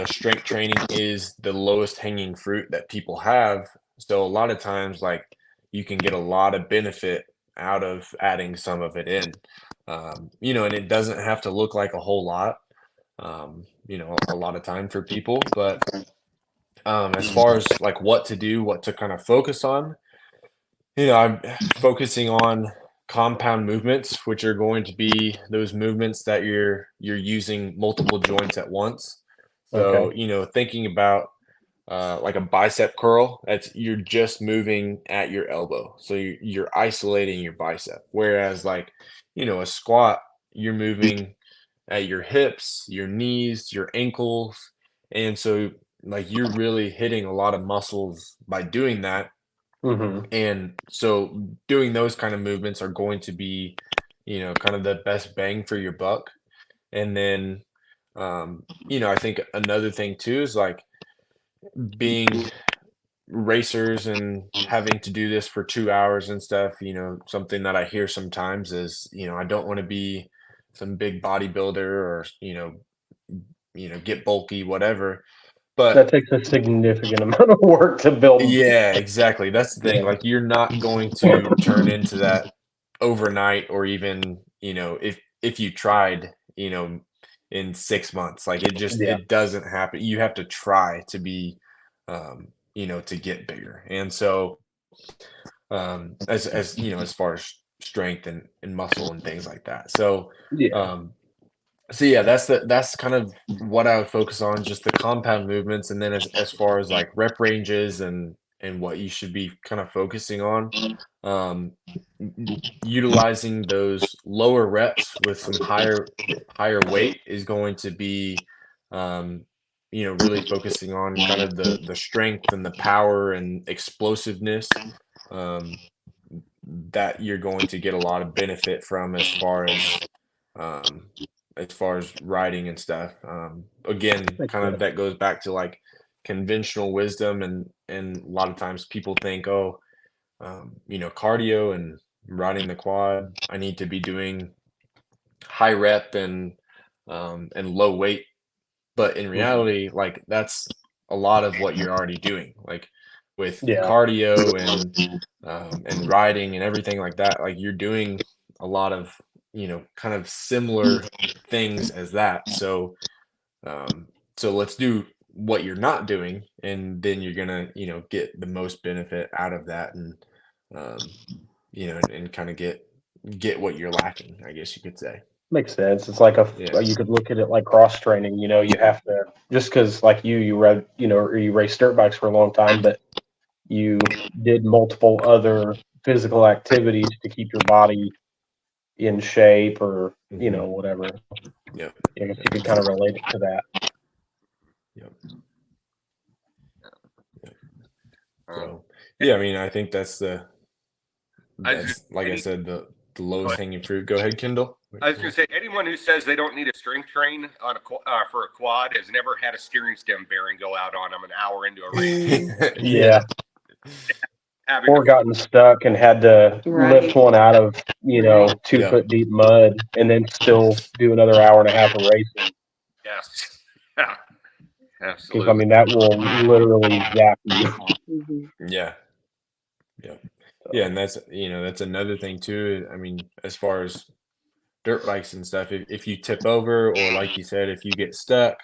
Speaker 4: strength training is the lowest hanging fruit that people have. So a lot of times, like, you can get a lot of benefit out of adding some of it in. And it doesn't have to look like a whole lot, a lot of time for people. But as far as like what to do, what to kind of focus on, I'm focusing on compound movements, which are going to be those movements that you're using multiple joints at once. So,
Speaker 1: Okay.
Speaker 4: thinking about like a bicep curl, that's you're just moving at your elbow. So you're isolating your bicep. Whereas, like, a squat, you're moving at your hips, your knees, your ankles. And so, like, you're really hitting a lot of muscles by doing that.
Speaker 1: Hmm.
Speaker 4: And so doing those kind of movements are going to be, kind of the best bang for your buck. And then, I think another thing too is like being racers and having to do this for 2 hours and stuff. Something that I hear sometimes is, I don't want to be some big bodybuilder, or, get bulky, whatever.
Speaker 1: That
Speaker 4: But
Speaker 1: takes a significant amount of work to build.
Speaker 4: yeah, exactly. That's the thing.
Speaker 1: Yeah.
Speaker 4: Like, you're not going to turn into that overnight, or even, if you tried, in 6 months. Like,
Speaker 1: Yeah.
Speaker 4: it doesn't happen. You have to try to be, to get bigger. And so, as far as strength and muscle and things like that.
Speaker 1: Yeah.
Speaker 4: Um, so yeah, that's kind of what I would focus on, just the compound movements. And then as far as like rep ranges and what you should be kind of focusing on, um, utilizing those lower reps with some higher weight is going to be, um, really focusing on kind of the strength and the power and explosiveness, um, that you're going to get a lot of benefit from, um, as far as riding and stuff. Again,
Speaker 1: Makes
Speaker 4: kind of
Speaker 1: sense.
Speaker 4: that goes back to like conventional wisdom, and a lot of times people think, oh, cardio and riding the quad, I need to be doing high rep and low weight. But in
Speaker 1: Mhm.
Speaker 4: reality, like, that's a lot of what you're already doing, like with
Speaker 1: Yeah.
Speaker 4: cardio and riding and everything like that. Like, you're doing a lot of, kind of similar things as that. Um, so let's do what you're not doing, and then you're gonna, get the most benefit out of that. Um, and kind of get what you're lacking, I guess you could say.
Speaker 1: Makes sense. It's like
Speaker 4: Yeah.
Speaker 1: you could look at it like cross training. You have to, just because like you read, or you raced dirt bikes for a long time, but you did multiple other physical activities to keep your body in shape, or
Speaker 4: Hmm.
Speaker 1: whatever.
Speaker 4: Yep.
Speaker 1: I guess you
Speaker 4: Yep.
Speaker 1: could kind of relate it to that.
Speaker 4: Yep. Yep.
Speaker 3: Um,
Speaker 4: So yeah, I mean, I think
Speaker 3: I was just
Speaker 4: that's like I
Speaker 3: any,
Speaker 4: said, the
Speaker 3: go
Speaker 4: lowest
Speaker 3: ahead.
Speaker 4: hanging fruit. Go ahead, Kendall.
Speaker 3: I was going to say, anyone who says they don't need a strength train on for a quad has never had a steering stem bearing go out on them an hour into a race.
Speaker 1: Yeah.
Speaker 3: Having
Speaker 1: Or
Speaker 3: a
Speaker 1: gotten stuck and had to
Speaker 2: Right.
Speaker 1: lift one out of,
Speaker 2: Right.
Speaker 1: 2 foot deep mud, and then still do another hour and a half of racing.
Speaker 3: yes, yeah,
Speaker 1: Because I
Speaker 3: absolutely.
Speaker 1: mean, that will literally zap you.
Speaker 2: Hmm.
Speaker 4: Yeah. Yeah. Yeah,
Speaker 1: So,
Speaker 4: and that's another thing too. I mean, as far as dirt bikes and stuff, if you tip over, or like you said, if you get stuck,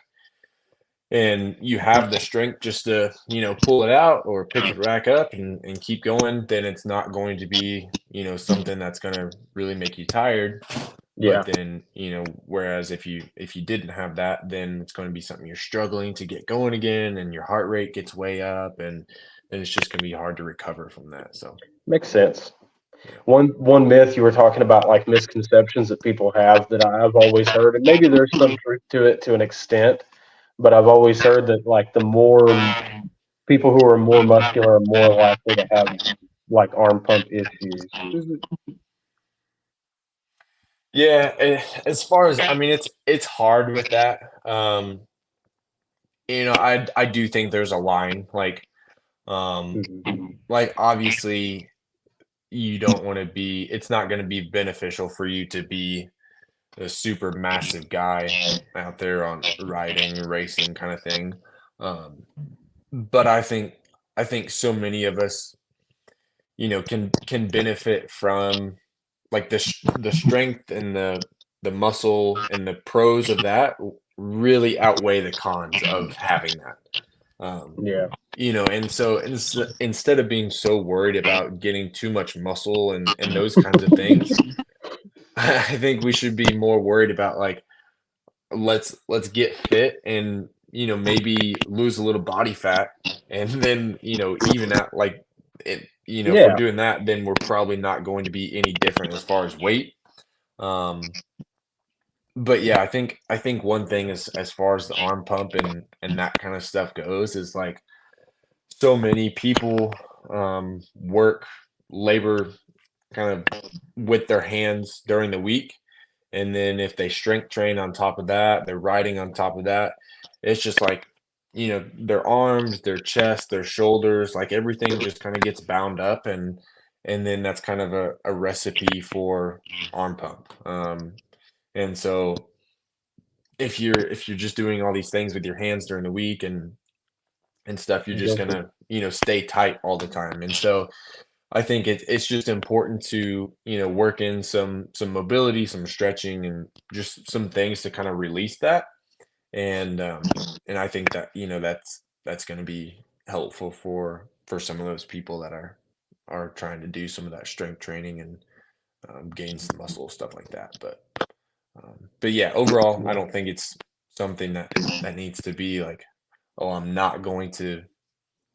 Speaker 4: and you have the strength just to, pull it out or pick it back up and keep going, then it's not going to be, something that's going to really make you tired.
Speaker 1: Yeah.
Speaker 4: But then, whereas if you didn't have that, then it's going to be something you're struggling to get going again, and your heart rate gets way up, and then it's just going to be hard to recover from that. So
Speaker 1: Makes sense.
Speaker 4: Yeah.
Speaker 1: One myth you were talking about, like misconceptions that people have, that I've always heard, and maybe there's some truth to it to an extent, but I've always heard that like the more people who are more muscular are more likely to have like arm pump issues.
Speaker 4: yeah, as far as, I mean, it's hard with that. I do think there's a line,
Speaker 1: Mhm.
Speaker 4: like obviously you don't want to be, it's not going to be beneficial for you to be a super massive guy out there on riding, racing kind of thing. Um, but I think so many of us, can benefit from like the strength and the muscle and the pros of that really outweigh the cons of having that.
Speaker 1: Yeah.
Speaker 4: And so instead of being so worried about getting too much muscle and those kinds of things, I think we should be more worried about like let's get fit and maybe lose a little body fat, and then even out like it, if we're
Speaker 1: Yeah.
Speaker 4: doing that, then we're probably not going to be any different as far as weight. But yeah, I think one thing is, as far as the arm pump and that kind of stuff goes, is like so many people work labor kind of with their hands during the week. And then if they strength train on top of that, they're riding on top of that. It's just like, their arms, their chest, their shoulders, like everything just kind of gets bound up, and then that's kind of a recipe for arm pump. And so if you're just doing all these things with your hands during the week and stuff, you're just gonna, stay tight all the time. And so I think it's just important to, work in some mobility, some stretching, and just some things to kind of release that. And I think that, that's going to be helpful for some of those people that are trying to do some of that strength training and gain some muscle, stuff like that. But yeah, overall, I don't think it's something that needs to be like, oh, I'm not going to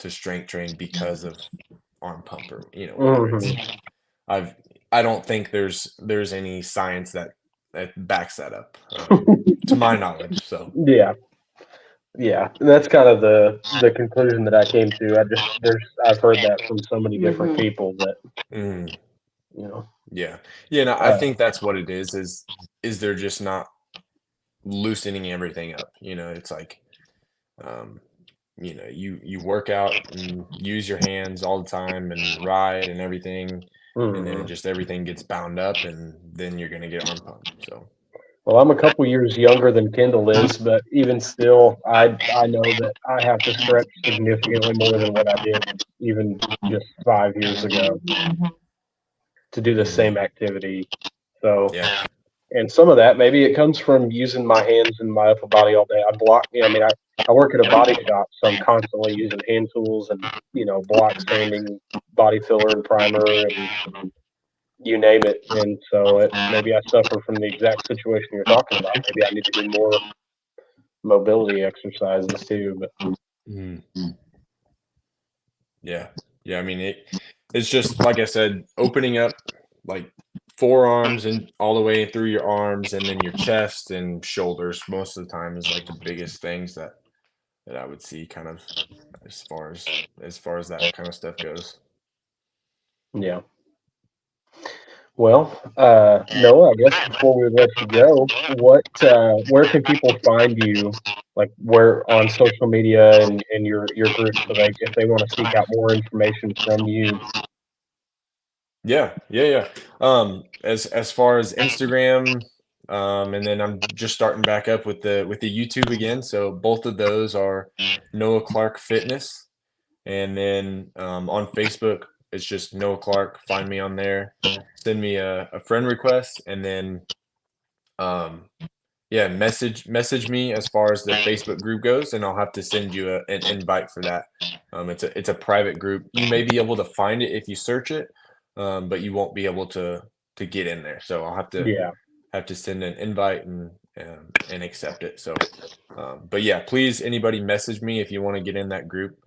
Speaker 4: strength train because of arm pump, or whatever. It's
Speaker 1: Mhm.
Speaker 4: I've I don't think there's any science that backs that up, to my knowledge. So
Speaker 1: Yeah. Yeah. That's kind of the conclusion that I came to. I've heard that from so many different people that,
Speaker 4: mm,
Speaker 1: you know,
Speaker 4: yeah, yeah. No, I
Speaker 1: uh,
Speaker 4: think that's what it is. Is they're just not loosening everything up. It's like, um, you work out and use your hands all the time and ride and everything, and then it
Speaker 1: mhm.
Speaker 4: just everything gets bound up, and then you're gonna get arm pump. So.
Speaker 1: Well, I'm a couple years younger than Kendall is, but even still, I know that I have to stretch significantly more than what I did even just 5 years ago to do the
Speaker 4: Mhm.
Speaker 1: same activity. So,
Speaker 4: Yeah.
Speaker 1: and some of that maybe it comes from using my hands and my upper body all day. I block, I mean, I work at a body shop, so I'm constantly using hand tools and block sanding, body filler and primer, and you name it. And so maybe I suffer from the exact situation you're talking about. Maybe I need to do more mobility exercises too. But
Speaker 4: Mhm. Yeah. Yeah, I mean, it's just like I said, opening up like forearms and all the way through your arms, and then your chest and shoulders most of the time is like the biggest things that I would see, kind of as far as that kind of stuff goes.
Speaker 1: yeah. Well, Noah, I guess before we let you go, where can people find you? Like where on social media and your group, so they if they want to seek out more information from you.
Speaker 4: Yeah, yeah, yeah. As far as Instagram, and then I'm just starting back up with the YouTube again. So both of those are Noah Clark Fitness. And then on Facebook, it's just Noah Clark. Find me on there. Send me a friend request, and then um, yeah, message me as far as the Facebook group goes, and I'll have to send you an invite for that. It's a private group. You may be able to find it if you search it, but you won't be able to get in there. So I'll have to send an invite and accept it. So, but yeah, please, anybody message me if you want to get in that group.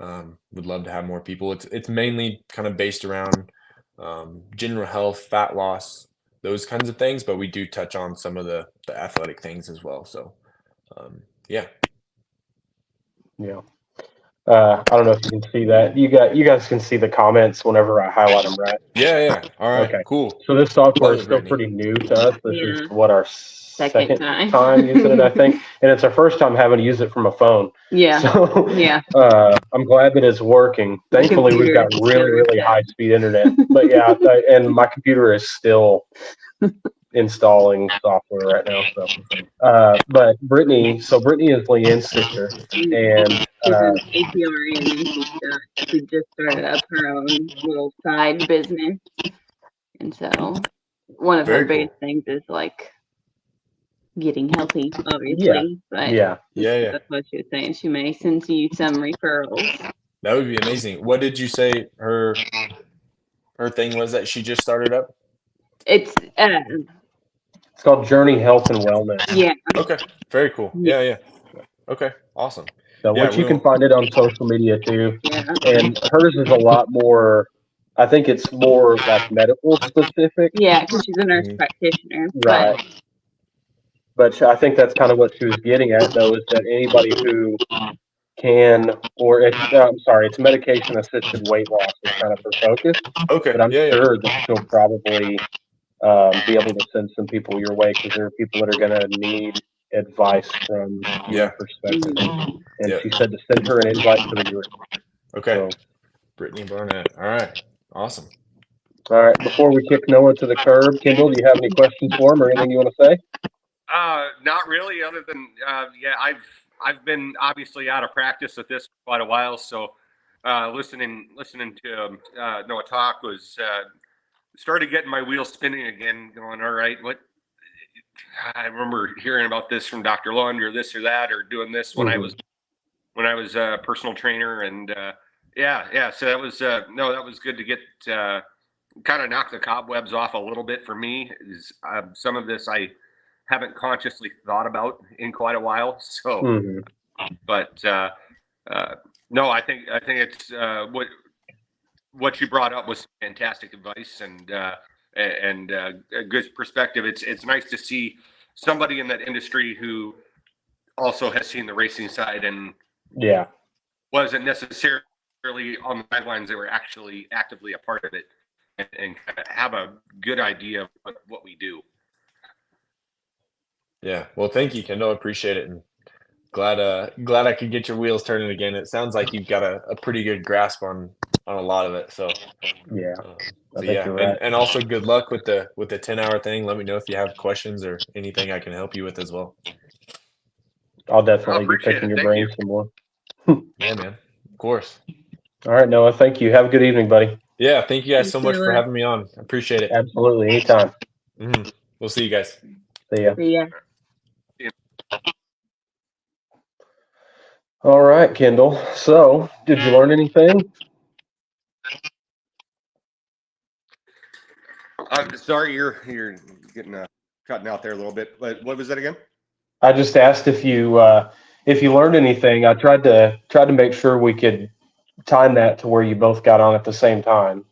Speaker 4: Would love to have more people. It's mainly kind of based around general health, fat loss, those kinds of things, but we do touch on some of the athletic things as well. So, yeah.
Speaker 1: Yeah. I don't know if you can see that. You guys can see the comments whenever I highlight them, right?
Speaker 4: Yeah. All right.
Speaker 1: Okay.
Speaker 4: Cool.
Speaker 1: So this software
Speaker 4: Love
Speaker 1: is
Speaker 4: it,
Speaker 1: still
Speaker 4: Brittany.
Speaker 1: pretty new to us. This is
Speaker 2: Yeah.
Speaker 1: what our second
Speaker 2: time.
Speaker 1: time using it, I think, and it's our first time having to use it from a phone.
Speaker 2: Yeah.
Speaker 1: So
Speaker 2: Yeah.
Speaker 1: I'm glad that it's working. Thankfully, we've got really high speed internet. But yeah, and my computer is still installing software right now. So, but Brittany is Leanne's sister, and
Speaker 2: She's an APRN, and she just started up her own little side business. And so one of her
Speaker 4: Very
Speaker 2: biggest
Speaker 4: cool.
Speaker 2: things is like getting healthy, obviously. But
Speaker 4: Yeah.
Speaker 2: that's what she was saying. She may send you some referrals.
Speaker 4: That would be amazing. What did you say her thing was that she just started up?
Speaker 2: It's
Speaker 1: called Journey Health and Wellness.
Speaker 2: yeah.
Speaker 4: Okay. Very cool. Yeah. Okay. Awesome.
Speaker 1: So
Speaker 4: Yeah,
Speaker 1: which you can find it on social media too.
Speaker 2: Yeah.
Speaker 1: And hers is a lot more. I think it's more like medical specific.
Speaker 2: Yeah, because she's a nurse practitioner.
Speaker 1: Right. But I think that's kind of what she was getting at, though, is that anybody who can, or it's medication assisted weight loss is kind of her focus.
Speaker 4: Okay.
Speaker 1: But I'm
Speaker 4: Yeah.
Speaker 1: sure that she'll probably be able to send some people your way, because there are people that are going to need advice from your perspective. And she said to send her an invite to the group.
Speaker 4: Okay.
Speaker 1: So,
Speaker 4: Brittany Barnett. All right. Awesome.
Speaker 1: all right. Before we kick Noah to the curb, Kendall, do you have any questions for him or anything you want to say?
Speaker 3: Not really, other than I've been obviously out of practice with this for quite a while, so listening to Noah talk was started getting my wheels spinning again, going, all right, what I remember hearing about this from Dr. Lund or this or that, or doing this when I was a personal trainer, and so that was that was good to get kind of knock the cobwebs off a little bit for me. Is some of this I haven't consciously thought about in quite a while. So, but no, I think it's what you brought up was fantastic advice and a good perspective. It's nice to see somebody in that industry who also has seen the racing side and wasn't necessarily on the sidelines. They were actually actively a part of it and kind of have a good idea of what we do.
Speaker 4: Yeah. Well, thank you, Kendall. I appreciate it. And glad I could get your wheels turning again. It sounds like you've got a pretty good grasp on a lot of it. So
Speaker 1: I think you're right.
Speaker 4: and also good luck with the 10-hour thing. Let me know if you have questions or anything I can help you with as well.
Speaker 1: I'll definitely be picking your brain some more.
Speaker 4: Yeah, man. Of course.
Speaker 1: All right, Noah. Thank you. Have a good evening, buddy.
Speaker 4: Yeah. Thank you guys so much for having me on. I appreciate it.
Speaker 1: Absolutely. Anytime.
Speaker 4: We'll see you guys.
Speaker 1: See ya.
Speaker 2: See ya.
Speaker 1: All right, Kendall. So, did you learn anything?
Speaker 3: I'm sorry, you're getting cutting out there a little bit. But what was that again?
Speaker 1: I just asked if you learned anything. I tried to make sure we could time that to where you both got on at the same time.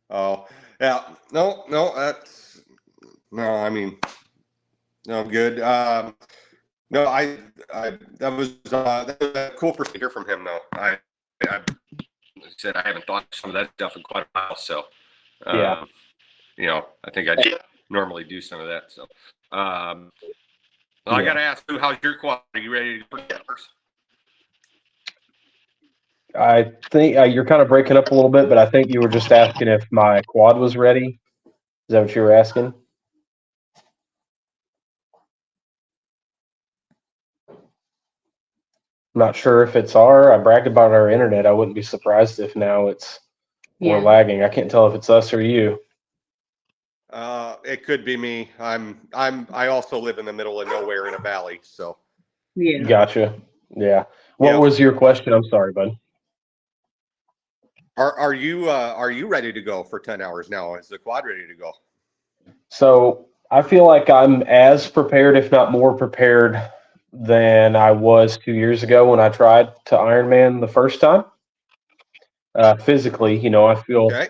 Speaker 3: Oh, yeah. No, that's no. I mean, no, I'm good. No, I that was a cool person to hear from him, though. I said I haven't thought of some of that stuff in quite a while, so I think I normally do some of that. So, I got to ask you, how's your quad? Are you ready to go first?
Speaker 1: I think you're kind of breaking up a little bit, but I think you were just asking if my quad was ready. Is that what you were asking? I'm not sure if it's I bragged about our internet. I wouldn't be surprised if now we're lagging. I can't tell if it's us or you.
Speaker 3: I It could be me. I also live in the middle of nowhere in a valley, so.
Speaker 2: Yeah.
Speaker 1: Gotcha. Yeah. What
Speaker 3: Yep.
Speaker 1: was your question? I'm sorry, bud.
Speaker 3: Are you ready to go for 10 hours now? Is the quad ready to go?
Speaker 1: So I feel like I'm as prepared, if not more prepared, than I was 2 years ago when I tried to Ironman the first time. Physically, I feel
Speaker 3: Okay.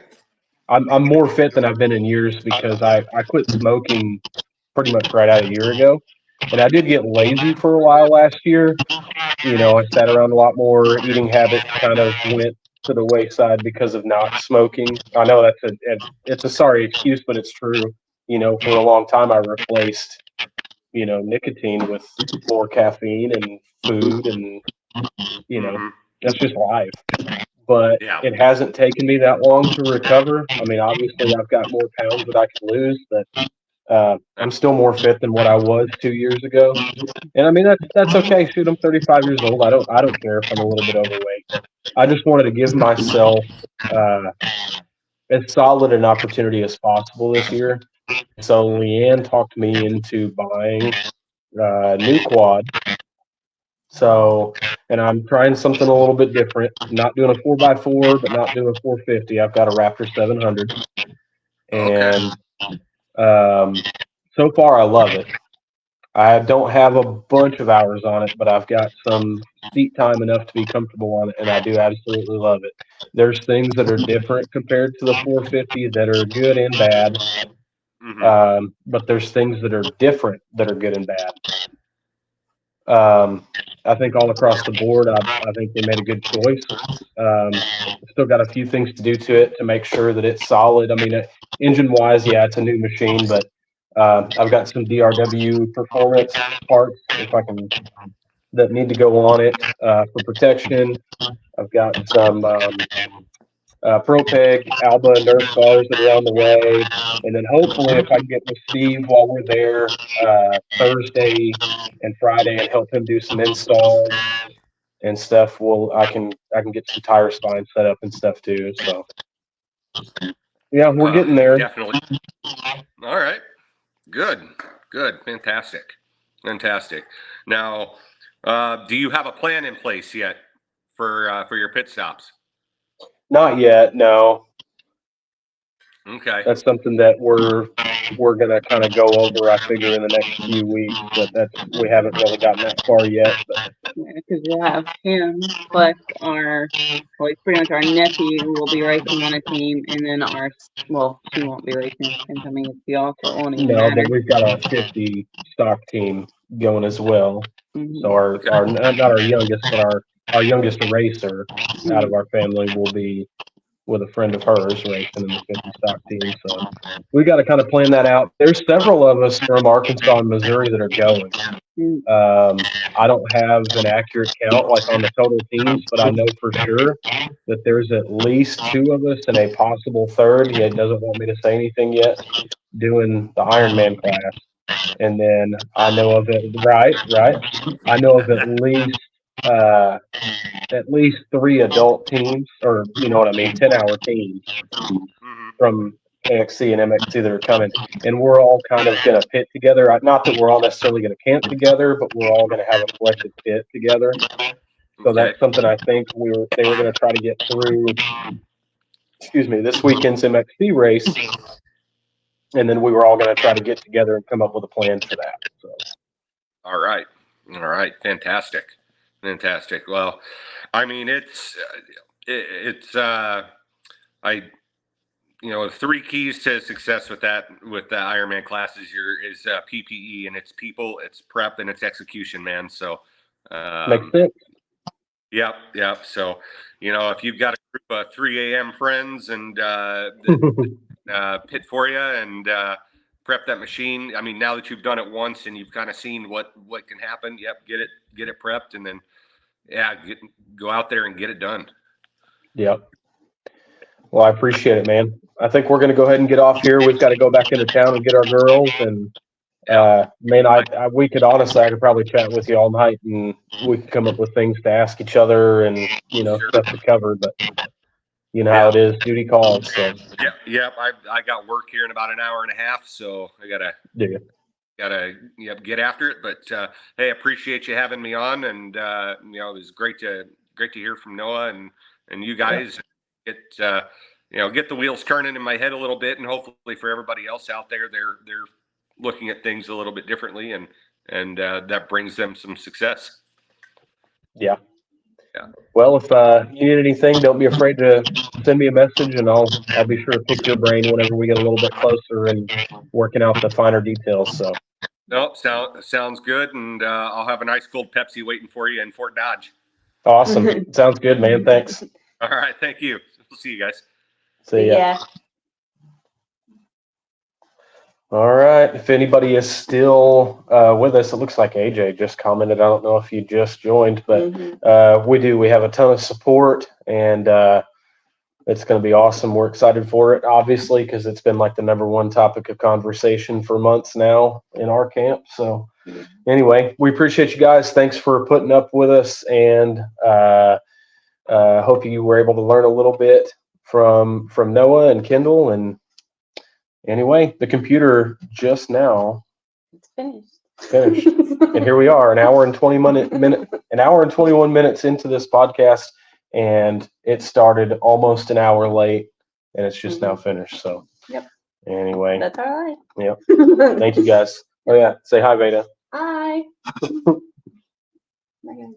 Speaker 1: I'm more fit than I've been in years because I quit smoking pretty much right out a year ago. And I did get lazy for a while last year. I sat around a lot more. Eating habits kind of went to the wayside because of not smoking. I know it's a sorry excuse, but it's true. For a long time I replaced, nicotine with more caffeine and food, and
Speaker 3: Mm-hmm.
Speaker 1: that's just life. But
Speaker 3: Yeah.
Speaker 1: it hasn't taken me that long to recover. I mean, obviously I've got more pounds that I can lose, but I'm still more fit than what I was 2 years ago. And I mean that's okay. Shoot, I'm 35 years old. I don't care if I'm a little bit overweight. I just wanted to give myself uh, as solid an opportunity as possible this year. So Leanne talked me into buying a new quad. So, and I'm trying something a little bit different. Not doing a 4x4, but not doing a 450. I've got a Raptor 700,
Speaker 3: Okay.
Speaker 1: and so far I love it. I don't have a bunch of hours on it, but I've got some seat time enough to be comfortable on it, and I do absolutely love it. There's things that are different compared to the 450 that are good and bad,
Speaker 3: Mm-hmm.
Speaker 1: but there's things that are different that are good and bad. I think all across the board, I think they made a good choice. Still got a few things to do to it to make sure that it's solid. I mean, engine-wise, yeah, it's a new machine, but I've got some DRW performance parts, if I can, that need to go on it for protection. I've got some ProPeg, Alba, Nerf bars that are on the way. And then hopefully, if I can get with Steve while we're there Thursday and Friday and help him do some installs and stuff, I can get some tire spines set up and stuff too. So yeah, we're getting there.
Speaker 3: Definitely. All right. Good. Good. Fantastic. Fantastic. Now, do you have a plan in place yet for your pit stops?
Speaker 1: Not yet, no.
Speaker 3: Okay.
Speaker 1: That's something that we're gonna kind of go over, I figure, in the next few weeks. But we haven't really gotten that far yet. But
Speaker 2: Because we'll have him plus pretty much our nephew will be racing on a team, and then she won't be racing. And I mean, it's y'all, so it won't even
Speaker 1: no,
Speaker 2: matter.
Speaker 1: but we've got our 50 stock team going as well.
Speaker 2: Mhm.
Speaker 1: So our not our youngest, but our youngest racer out of our family will be with a friend of hers racing in the 50 stock team. So we got to kind of plan that out. There's several of us from Arkansas and Missouri that are going. I don't have an accurate count like on the total teams, but I know for sure that there's at least two of us and a possible third. He doesn't want me to say anything yet, doing the Ironman class. And then I know of it, right. I know of at least three adult teams, or you know what I mean, 10-hour teams
Speaker 3: Mm-hmm.
Speaker 1: from AXC and MXC that are coming, and we're all kind of going to pit together. Not that we're all necessarily going to camp together, but we're all going to have a collective pit together. So
Speaker 3: Okay.
Speaker 1: that's something I think they were going to try to get through. Excuse me, this weekend's MXC race, and then we were all going to try to get together and come up with a plan for that. So.
Speaker 3: All right. Fantastic. Well, I mean, three keys to success with the Ironman class is PPE, and it's people, it's prep, and it's execution, man. So,
Speaker 1: Makes sense.
Speaker 3: Yep. So, if you've got a group of 3 a.m. friends and pit for you and prep that machine. I mean, now that you've done it once and you've kind of seen what can happen, yep, get it prepped, and then go out there and get it done.
Speaker 1: Yep. Well, I appreciate it, man. I think we're going to go ahead and get off here. We've got to go back into town and get our girls. And man, I could probably chat with you all night, and we could come up with things to ask each other and
Speaker 3: Sure.
Speaker 1: stuff to cover. But You know how it is, duty calls. So
Speaker 3: Yep. I got work here in about an hour and a half, so I gotta get after it. But hey, appreciate you having me on, and it was great to hear from Noah and you guys. Get get the wheels turning in my head a little bit, and hopefully for everybody else out there, they're looking at things a little bit differently, and that brings them some success.
Speaker 1: Yeah. Well, if you need anything, don't be afraid to send me a message, and I'll be sure to pick your brain whenever we get a little bit closer and working out the finer details. So.
Speaker 3: Nope, sounds good, and I'll have a nice cold Pepsi waiting for you in Fort Dodge.
Speaker 1: Awesome. Sounds good, man. Thanks.
Speaker 3: All right, thank you. We'll see you guys.
Speaker 1: See ya.
Speaker 2: Yeah.
Speaker 1: All right. If anybody is still with us, it looks like AJ just commented. I don't know if you just joined, but we do. We have a ton of support, and it's going to be awesome. We're excited for it, obviously, because it's been like the #1 topic of conversation for months now in our camp. So anyway, we appreciate you guys. Thanks for putting up with us, and hope you were able to learn a little bit from Noah and Kendall. And anyway, the computer just now
Speaker 2: It's finished.
Speaker 1: and here we are, an hour and 21 minutes into this podcast, and it started almost an hour late, and it's just now finished. So anyway,
Speaker 2: That's all right.
Speaker 1: Yep. Thank you guys. Oh yeah, say hi, Veda.
Speaker 2: Hi. My God.